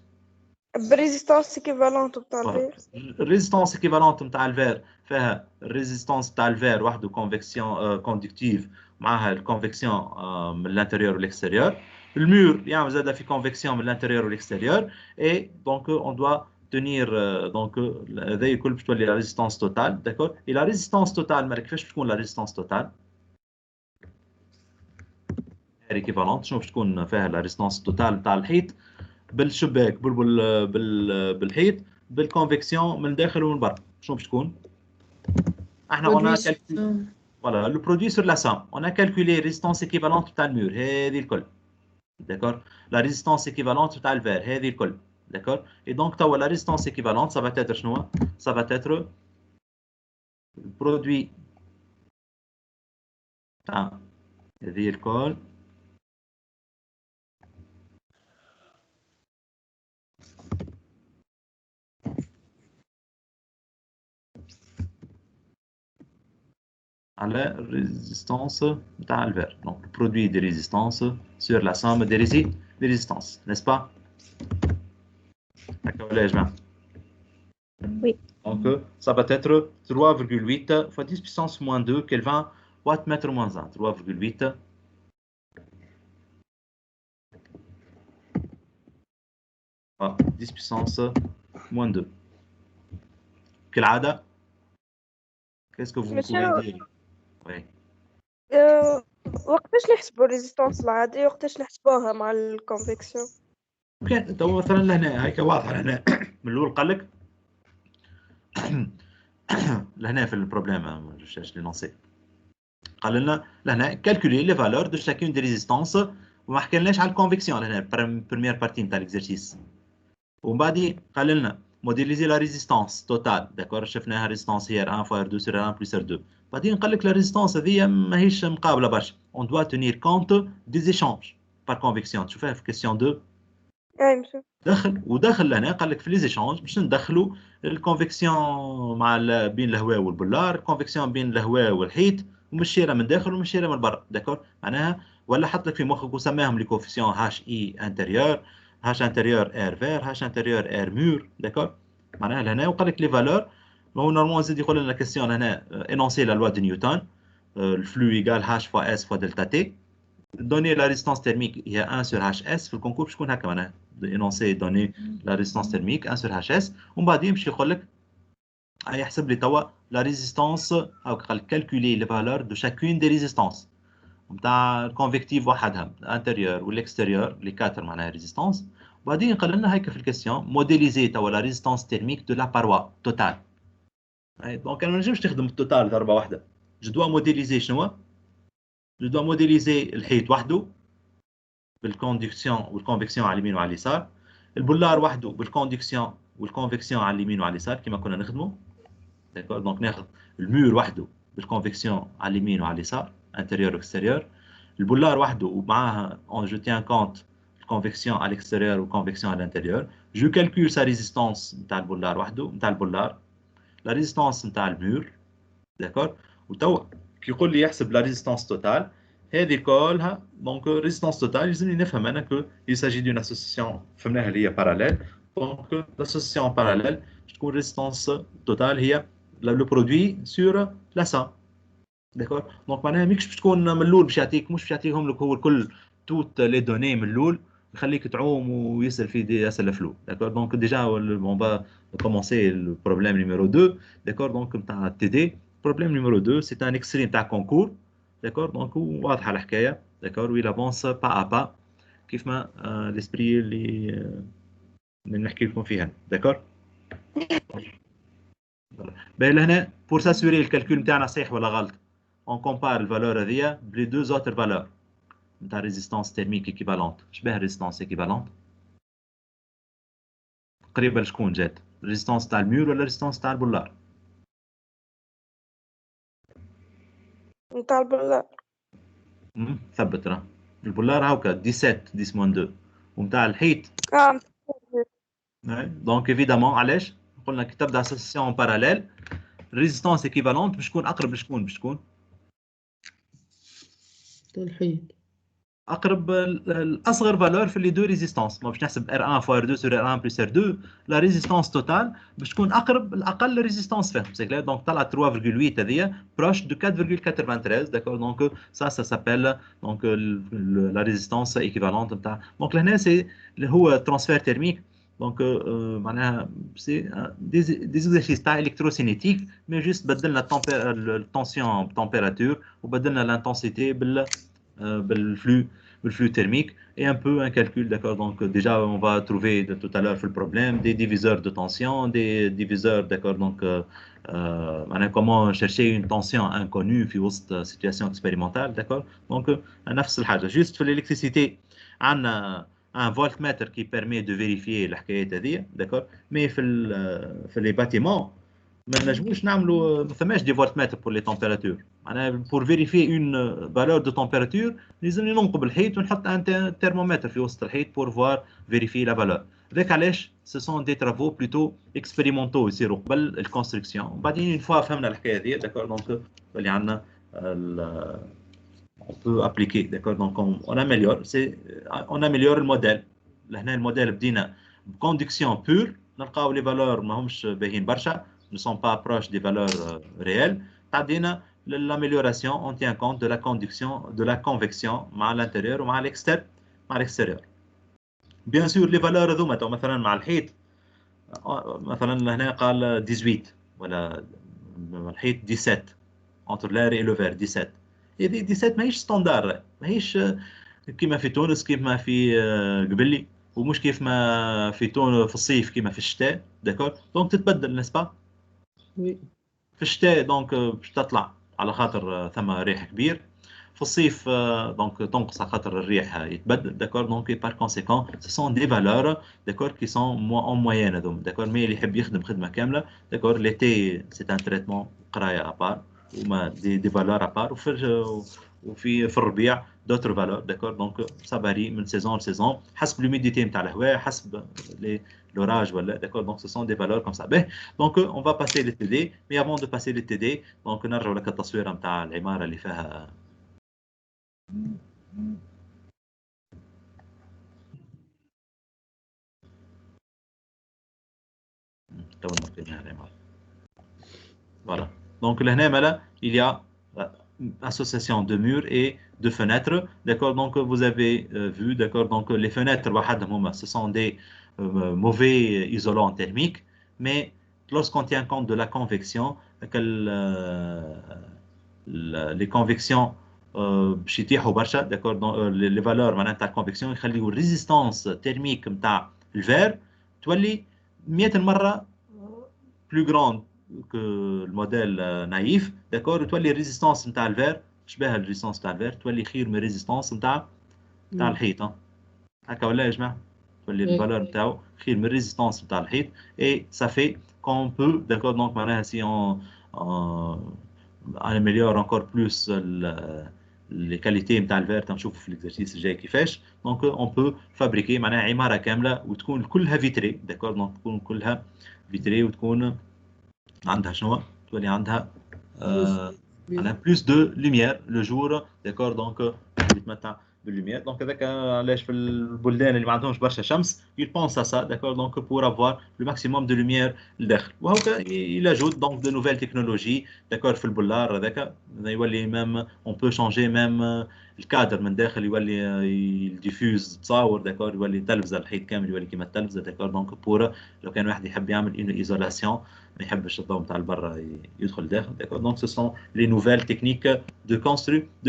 D: بريزيستانس équivalente بتاع الفير.
A: الريزيستانس ايكيفالونت نتاع الفير فيها الريزيستانس تاع الفير وحده كونفكسيون كوندكتيف معها الكونفكسيون من الانتيريور والاكستيريور. المور يعمل زاد في كونفكسيون من الانتيريور والاكستيريور اي دونك اون دوا تنير دونك هذا الكل باش تولي لا ريزيستانس توتال. داكور اي لا ريزيستانس توتال مالك كيفاش تكون لا ريزيستانس توتال ايكيفالونت شنو باش تكون فيها لا ريزيستانس توتال تاع الحيط بالشباك بالحيط بالكونفكسيون من داخل ومن برا شنو باش تكون؟ احنا قلنا فوالا لو برودوي سور لا سام اون كالكولي ريزيستانس ايكيفالونت تاع المور هذه الكل. داكور لا ريزيستانس ايكيفالونت تاع الفير هذه الكل. داكور اي دونك توا لا ريزيستانس ايكيفالونت سا فا تاتر شنو؟ سا فا تاتر برودوي تاع هذه الكل à la résistance de l'alvéole. Donc, le produit de résistance sur la somme des résistances, n'est-ce pas? D'accord, les gens.
E: Oui.
A: Donc, ça va être 3,8 fois 10 puissance moins 2 Kelvin watt mètre moins 1. 3,8 fois 10 puissance moins 2. كالعادة, qu'est-ce que vous pouvez dire? Oui.
D: وقتاش نحسبوا الريزيستانس العادية وقتاش نحسبوها مع الكونفكسيون؟
A: اوكي تو مثلا لهنا هيك واضحه لهنا من الاول قال لك لهنا في البروبليم جوش لي نونسي قال لنا لهنا كالكولي لي فالور دو شاكون دي ريزيستانس وما حكيناش على الكونفكسيون لهنا بريمير بارتي نتاع ليكزرسيس ومن بعد قال لنا موديليزي لا ريزيستانس توتال. داكور شفناها ريزيستانس هي 1 فوا 2 سور 1 بلس 2. بعدين قال لك لا ريزيستانس هذه ماهيش مقابله برشا اون دوا تونير كونت دي زيشانج بار كونفكسيون. تشوفها في كيسيون 2
D: اي مسيو
A: ودخل لهنا قال لك في لي زيشانج باش ندخلوا الكونفكسيون مع بين الهواء والبولار الكونفكسيون بين الهواء والحيط ومشيره من داخل ومشيره من برا. داكور معناها ولا حط لك في مخك وسماهم لي كوفيسيون هاش اي انتيريور هاش انتيريور اير فير هاش انتيريور اير مور. داكور معناها لهنا وقال لك لي فالور هو نورمالمون زيد يقول لنا كيسيون هنا انونسي لا لوا دو نيوتن الفلو ايغال هاش فوا اس فوا دلتا تي donner la résistance thermique il y a 1 sur HS في الكونكور باش تكون هكا معناها énoncer donner la résistance thermique 1 sur HS ومن بعد يمشي يقول لك يحسب لي توا la résistance او قال calculer les valeurs de chacune des résistances نتاع الكونفكتيف وحدها الانتيريور والاكستيريور لي 4 معناها ريزيستانس. وبعدين قال لنا هيك في الكيسيون موديليزي توا la résistance thermique de la paroi totale. دونك انا ما نجمش نخدم التوتال ضربه واحده جو دوا موديليزي شنو Je dois modéliser الحيط وحده بالكوندكسيون والكونفكسيون على اليمين وعلى اليسار البولار وحده بالكوندكسيون والكونفكسيون على اليمين وعلى اليسار كما كنا نخدموا. داكور دونك ناخذ المور وحده بالكونفكسيون على اليمين وعلى اليسار انتيريور واكستيريور البولار وحده ومعاها اون جو تيان كونت الكونفكسيون على الاكستيريور والكونفكسيون على الانتيريور جو كالكول سا ريزيستانس نتاع البولار وحده نتاع البولار لا ريزيستانس نتاع المور. داكور وتوا كي يقول لي يحسب لا ريزيستانس توتال هذه كلها دونك ريزيستانس توتال لازمني نفهم انا كو يساجي دون اسوسيسيون فهمناها اللي هي باراليل. دونك لاسوسيسيون باراليل تكون ريزيستانس توتال هي لو برودوي سور لا سام. داكور دونك معناها ماكش باش تكون من الاول باش يعطيك مش باش يعطيهم لك هو الكل توت لي دوني من الاول يخليك تعوم ويسال في دي اسئله فلو. داكور دونك ديجا اون با كومونسي البروبليم نيميرو 2. داكور دونك نتاع تي دي problème numéro 2 c'est un extrait تاع concours. d'accord donc واضحه الحكايه. d'accord ويل افونس با ا با كيف ما ليسبري اللي نحكي لكم فيها. d'accord باهي لهنا pour s'assurer الكالكول نتاعنا صحيح ولا غلط on compare الفالور هذيا بلي دو زوتر فالور نتاع ريزيستانس تيرميك ايكيفالونت. شبه ريزيستانس ايكيفالونت قريبه لشكون جات ريزيستانس تاع المور ولا ريزيستانس تاع البولار؟
D: نتاع البولار.
A: ثبت راه البولار هاكا 17 10 2 ونتاع الحيط دونك ايفيدامون علاش قلنا كي تبدا اسوسيسيون باراليل ريزيستانس ايكيفالونت باش تكون اقرب لشكون باش تكون
B: الحيط
A: اقرب الاصغر فالور في لي دو ريزيستانس. ما باش نحسب R1 فوا R2 سور R1 بلس R2 لا ريزيستانس توتال باش تكون اقرب الاقل ريزيستانس فيهم سي كلير. دونك طلع 3.8 هذيا بروش دو 4.93 داكور. دونك سا سابيل دونك لا ريزيستانس ايكيفالونت نتاع. دونك لهنا سي اللي هو ترانسفير تيرميك. دونك معناها سي دي زيكزارسيس تاع الكتروسينيتيك مي جوست بدلنا التونسيون تمبيراتور وبدلنا l'intensité بالflux thermique et un peu un calcul, d'accord. Donc déjà on va trouver tout à l'heure le problème des diviseurs de tension, des diviseurs, d'accord. Donc comment chercher une tension inconnue في وسط situation expérimentale, d'accord. Donc نفس الحاجة juste في l'électricité عندنا un voltmètre qui permet de vérifier الحكايات هذه, d'accord. Mais في les bâtiments ما نجموش نعملوا ما ثماش دي فولتمتر بور لي تمبيراتور. معناها بور فيريفي اون فالور دو تمبيراتور لازمني ننقب الحيط ونحط ان ترمومتر في وسط الحيط بور فوار فيريفي لا فالور. هذاك علاش سو سون دي ترافو بلوتو اكسبيريمونتو يصيروا قبل الكونستركسيون. وبعدين اون فوا فهمنا الحكايه هذه داكور دونك اللي عندنا on peut appliquer, d'accord. Donc on améliore le modèle. لهنا الموديل بدينا بكوندكسيون بور نلقاو لي فالور ماهمش باهيين برشا, ne sont pas proches des valeurs réelles. تعدينا l'amélioration, on tient compte de la conduction, de la convection مع l'intérieur ومع l'extérieur. Bien sûr les valeurs هذوما مثلا مع الحيط مثلا هنا قال 18 ولا الحيط 17 entre l'air et le verre 17. هذه 17 ماهيش ستاندار, ماهيش كيما في تونس كيما في قبلي, ومش كيف ما في تونس في الصيف كيما في الشتاء, داكور. دونك تتبدل نسبة في الشتاء دونك باش تطلع على خاطر ثم ريح كبير, في الصيف دونك تنقص على خاطر الريح يتبدل, داكور. دونك بار كونسيكون سو سون دي فالور داكور كي سون اون موين هذوما, داكور. مي اللي يحب يخدم خدمه كامله, داكور. ليتي سي ان تريتمون قرايه ابار وما دي فالور ابار, وفي الربيع دوتر فالور, داكور. دونك سا فاري من سيزون لسيزون حسب لوميديتي نتاع الهواء, حسب l'orage, voilà, d'accord. Donc ce sont des valeurs comme ça. Ben, donc on va passer les TD, mais avant de passer les TD, donc نرجعوا لك التصويره نتاع العماره اللي فيها تو نقينا العماره. Voilà. Donc لهنا مالا il y a association de murs et de fenêtres, d'accord. Donc vous avez vu, d'accord. Donc les fenêtres وحدهم ce sont des mauvais isolants thermiques, mais lorsqu'on tient compte de la convection, les convections باش يتيحوا برشا, d'accord. les valeurs معناتها تاع الconvection يخليوا الريزيستانس تيرميك نتاع الفير تولي 100 مرة plus grande que le modèle naïf, d'accord. وتولي الريزيستانس نتاع الفير شبه الريزيستانس نتاع الفير, تولي خير من الريزيستانس نتاع الحيط. هكا ولا يا جماعه؟ تولي الفالور نتاعو خير من الريزيستانس نتاع الحيط. et ça fait qu'on peut, d'accord. donc معناها si on améliore encore plus les qualités نتاع الفير تنشوفوا في الاكزرسيس الجاي كيفاش. donc on peut fabriquer معناها عماره كامله وتكون كلها فيتري, داكور. donc تكون كلها فيتري وتكون عندها شنو؟ تولي عندها معناها بلوس دو لوميير لو جور, داكور. دونك يتمتع باللوميير. دونك هذاك علاش في البلدان اللي ما عندهمش برشا شمس يبونس ا سا, داكور. دونك بور افوار لو ماكسيموم دو لوميير لداخل. وهكا يلاجوت دونك دو نوفيل تكنولوجي, داكور. في البولار هذاك يولي ميم اون بو شانجي ميم الكادر من داخل, يولي يديفوز تصاور, داكور. يولي تلفزه الحيط كامل يولي كيما التلفزه, داكور. دونك بور لو كان واحد يحب يعمل اون ايزولاسيون ما يحبش الضوء نتاع البرا يدخل داخل, داكور. دونك سو سون لي نوفيل تكنيك دو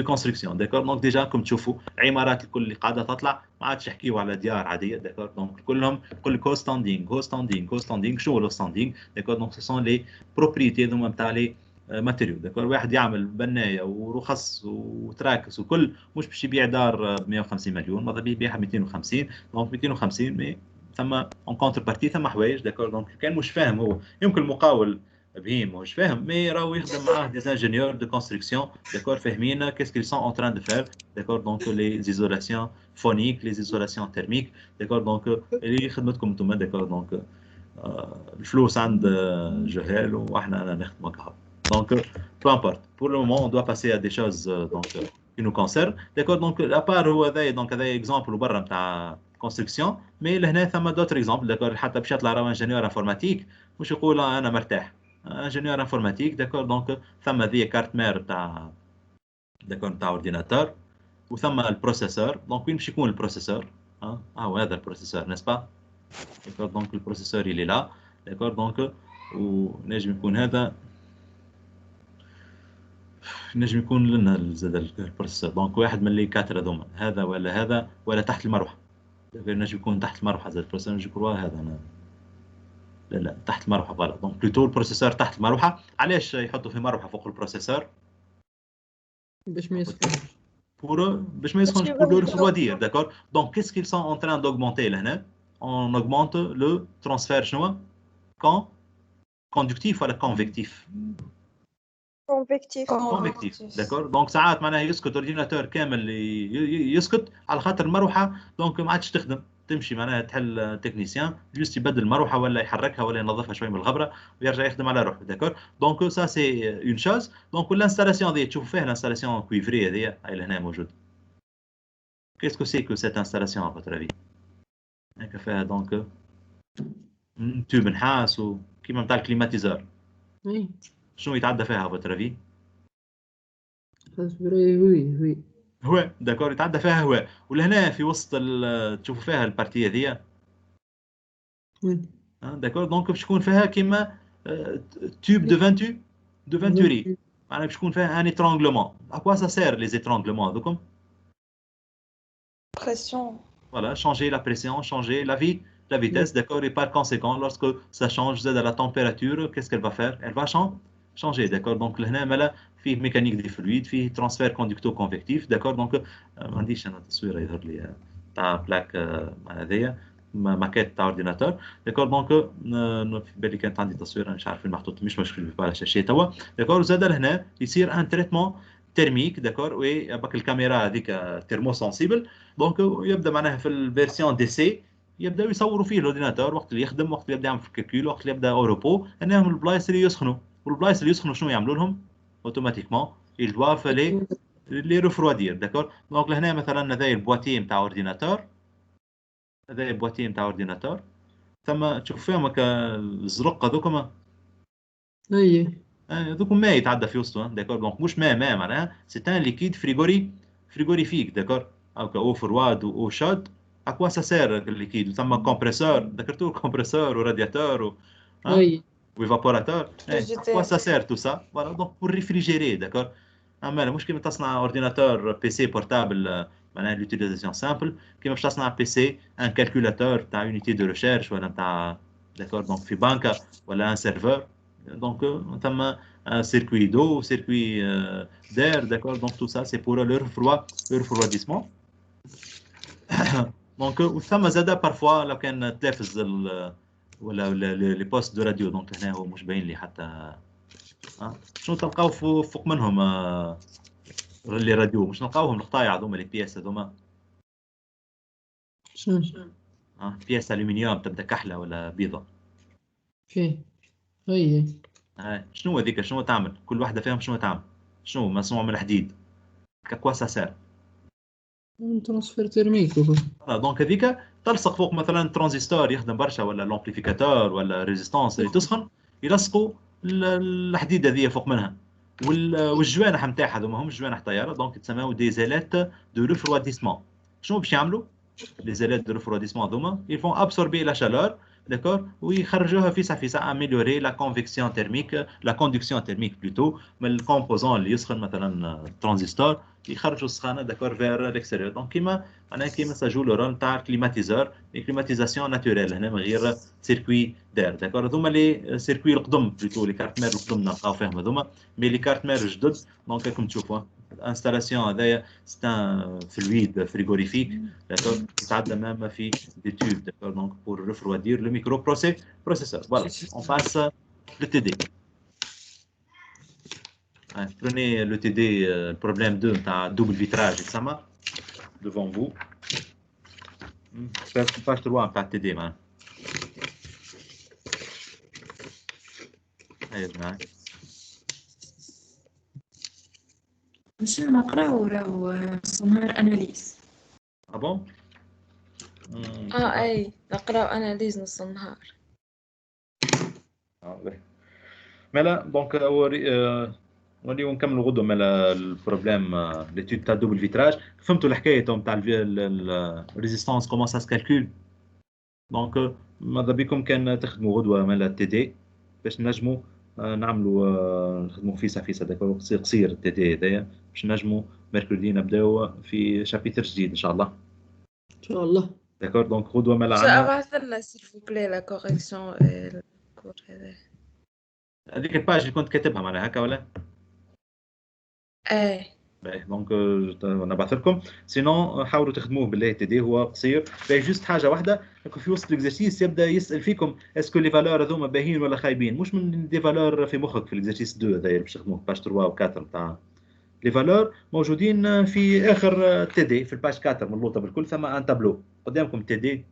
A: كونستركسيون, داكور. دونك ديجا كم تشوفوا عمارات الكل اللي قاعده تطلع ما عادش نحكيو على ديار عاديه, داكور. دونك كلهم كل هو ستاندينغ شو هو ستاندينغ, داكور. دونك سو سون لي بروبريتي هذوما نتاع لي ماتيريو, داكور. واحد يعمل بنايه ورخص وتراكس وكل مش باش يبيع دار ب 150 مليون, ماذا بيه يبيعها 250. دونك 250 مي ثم اون كونتر بارتي ثم حوايج, داكور. دونك كان مش فاهم هو يمكن المقاول بهيم ماهوش فاهم مي راهو يخدم معاه دي انجينيور دو كونستركسيون داكور فاهمين كيس كيل سون اون تران دو فير داكور دونك لي زيزولاسيون فونيك لي زيزولاسيون تيرميك داكور دونك اللي خدمتكم انتم داكور دونك الفلوس عند جهال واحنا انا نخدموا هكا دونك peu importe pour le moment on doit passer à des choses donc qui nous concernent d'accord donc à part هو هذا دونك هذا اكزامبل برا نتاع كونستركسيون مي لهنا ثم دوتر اكزامبل داكور حتى باش يطلع راهو انجينيور انفورماتيك مش يقول انا مرتاح انجينيور انفورماتيك داكور دونك ثم ذي كارت مير تاع داكور تاع اورديناتور وثم البروسيسور دونك وين باش يكون البروسيسور هو هذا البروسيسور نيس با داكور دونك البروسيسور اللي لا داكور دونك ونجم يكون هذا نجم يكون لنا زاد البروسيسور دونك واحد من لي كاتر هذوما هذا ولا تحت المروحه نجم يكون تحت المروحه زاد البروسيسور نجم يكون هذا أنا لا تحت المروحه فوالا دونك بلوتو البروسيسور تحت المروحه علاش يحطوا في مروحه فوق البروسيسور
B: باش ما يسخنش
A: باش ما يسخنش pour le refroidir d'accord donc qu'est-ce qu'ils sont en train d'augmenter لهنا on augmente le transfert شنو conductif ولا convectif
D: convectif
A: داكور دونك ساعات معناها يسكت اورديناتور كامل يسكت على خاطر المروحه دونك ما عادش تخدم تمشي معناها تحل تكنيسيان جوست يبدل المروحه ولا يحركها ولا ينظفها شويه من الغبره ويرجع يخدم على روحه داكور دونك سا سي اون شوز دونك الانستالاسيون دي تشوفوا فيها الانستالاسيون كويفري هذه هاي لهنا موجود كيسكو سي كو سيت انستالاسيون ا فوتر افي هكا فيها دونك توب نحاس وكيما نتاع الكليماتيزور شنو يتعدى فيها فوتر افي
B: حسب رايي
A: هواء داكور يتعدى فيها هواء ولهنا في وسط تشوفوا فيها البارتيه هذيا داكور دونك باش يكون فيها كيما توب دو فانتوري معناها باش يكون فيها ان ايترونغلومون اكوا سا سير لي ايترونغلومون هذوكم
D: pression
A: voilà changer la pression changer la vitesse d'accord et par conséquent lorsque ça change la température qu'est-ce qu'elle va faire elle va changer d'accord donc لهنا مالا فيه ميكانيك دي فلويد فيه ترانسفير كوندكتو كونفكتيف داكور دونك ما عنديش انا تصويره يظهر لي تاع بلاك هذايا ماكيت تاع اورديناتور داكور دونك في بالي كانت عندي تصويره مش عارف فين محطوط مش مشكل على الشاشه توا داكور زاد لهنا يصير ان تريتمون تيرميك داكور وي باك الكاميرا هذيك تيرمو سنسيبل دونك يبدا معناها في الفيرسيون دي سي يبداو يصوروا فيه الاورديناتور وقت اللي يخدم وقت اللي يبدا يعمل في الكالكول وقت اللي يبدا اوروبو انهم البلايص اللي يسخنوا والبلايص اللي يسخنوا شنو يعملوا لهم اوتوماتيكمون ils doivent les refroidir d'accord donc لهنا مثلا هذا البواتي نتاع اورديناتور هذا البواتي نتاع اورديناتور ثم تشوف فيهم هكا الزرق هذوكم هذوكم ماء يتعدى في وسطهم داكور دونك مش ماء معناها سي ان ليكيد فريغوريفيك داكور هكا او فرواد او شاد اكوا سا سير الليكيد ثم كومبريسور ذكرتوا الكومبريسور ورادياتور ويفابوراتور quoi ça sert tout ça voilà donc pour réfrigérer d'accord اما مش كيما تصنع اورديناتور بي سي بورتابل معناها لوتيليزاسيون سامبل كيما باش تصنع بي سي ان كالكولاتور تاع يونيتي دو ريشيرش ولا تاع داكور دونك في بانكا ولا ان سيرفور دونك ثم un circuit d'eau circuit d'air d'accord donc tout ça c'est pour le refroidissement donc ثم زاد parfois لو كان تلفز ولا لي بوست دو راديو دونك هنا هو مش باين لي حتى شنو تلقاو فوق منهم لي راديو مش نلقاوهم القطايع هذوما لي بياس هذوما
B: شنو
A: بياس الومنيوم تبدا كحله ولا بيضه
B: هي
A: شنو هذيك شنو تعمل كل واحده فيهم شنو تعمل شنو مصنوع من الحديد كوا سا سير
B: ترانسفير تيرميك
A: دونك هذيك تلصق فوق مثلا ترانزستور يخدم برشا ولا لامبليفيكاتور ولا ريزيستانس اللي تسخن يلصقوا الحديد هذه فوق منها والجوانح نتاعها هذوما هم جوانح طياره دونك تسموا دي زالات دو ريفرواديسمون شنو باش يعملوا لي زالات دو ريفرواديسمون هذوما يفون ابسوربي لا شالور داكور ويخرجوها فيسا اميليوري لا كونفيكسيون تيرميك لا كوندكسيون تيرميك بلوتو من الكومبوزون اللي يسخن مثلا ترانزستور يخرجوا السخانه داكور فير ليكستيريور دونك كيما معناها كيما ساجو لو رول تاع الكليماتيزور كليماتيزاسيون ناتوريل هنا من غير سيركوي دار داكور هذوما لي سيركوي القدم بلوتو لي كارت مير القدم نلقاو فيهم هذوما مي لي كارت مير جدد دونك راكم تشوفوا الانستالاسيون هذايا سي ان فلويد فريغوريفيك داكور يتعدى مام في دي تيوب داكور دونك بور ريفروادير لو ميكرو بروسيسور فوالا اون باس لو تي دي Prenez le TD, le problème 2, t'as double vitrage, et ça marche devant vous. Page 3, pas TD, man. Allez, man.
C: مش نقراو راهو نهار أناليز.
A: Ah bon?
F: اي نقراو اناليز نص النهار.
A: مالا دونك نوليو نكملوا غدوه مالا البروبليم ليتود تاع دوبل فيتراج. فهمتوا الحكايه تاع الريزيستانس كومون سا سكالكول. دونك ماذا بكم كان تخدموا غدوه مالا تي دي باش نجموا نعملوا نخدموا فيسا داكور قصير التي دي هذايا باش نجموا ميركودي نبداو في شابيتر جديد ان شاء الله.
B: ان شاء الله.
A: داكور دونك غدوه مالا
F: شو
A: عندنا
F: ابعث لنا سيل فو بلاي لا كوريكسيون الكور هذا.
A: هذيك الباج اللي كنت كاتبها معناها هكا ولا؟
F: اي
A: دونك نبعث لكم سينون حاولوا تخدموه بالله تي دي هو قصير. جوست حاجه واحده في وسط الاكزرسيس يبدا يسال فيكم اسكو لي فالور هذوما باهيين ولا خايبين، مش من دي فالور في مخك في الاكزرسيس 2 هذايا باش تخدموه باج 3 و 4 تاع لي فالور موجودين في اخر تي دي في الباج 4 من اللوطه بالكل ثم ان تابلو قدامكم تي دي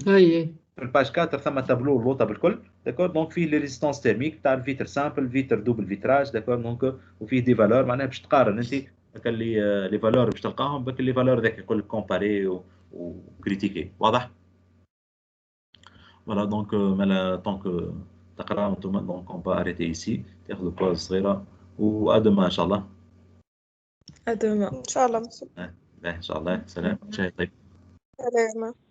B: هاي
A: في الباج 4 ثم تابلو اللوطه بالكل داكور. دونك فيه لي ريزيستانس تيرميك تاع الفيتر سامبل فيتر دوبل فيتراج داكور. دونك وفيه دي فالور معناها باش تقارن انت هكا لي فالور باش تلقاهم بك لي فالور ذاك يقول لك كومباري وكريتيكي واضح. فوالا دونك مالا دونك تقراو انتم دونك اون با اريتي ايسي تاخذوا بوز صغيره وادما ان شاء الله.
F: ادوما
D: إن شاء الله.
A: ان شاء الله سلام شاي طيب.
D: سلامة.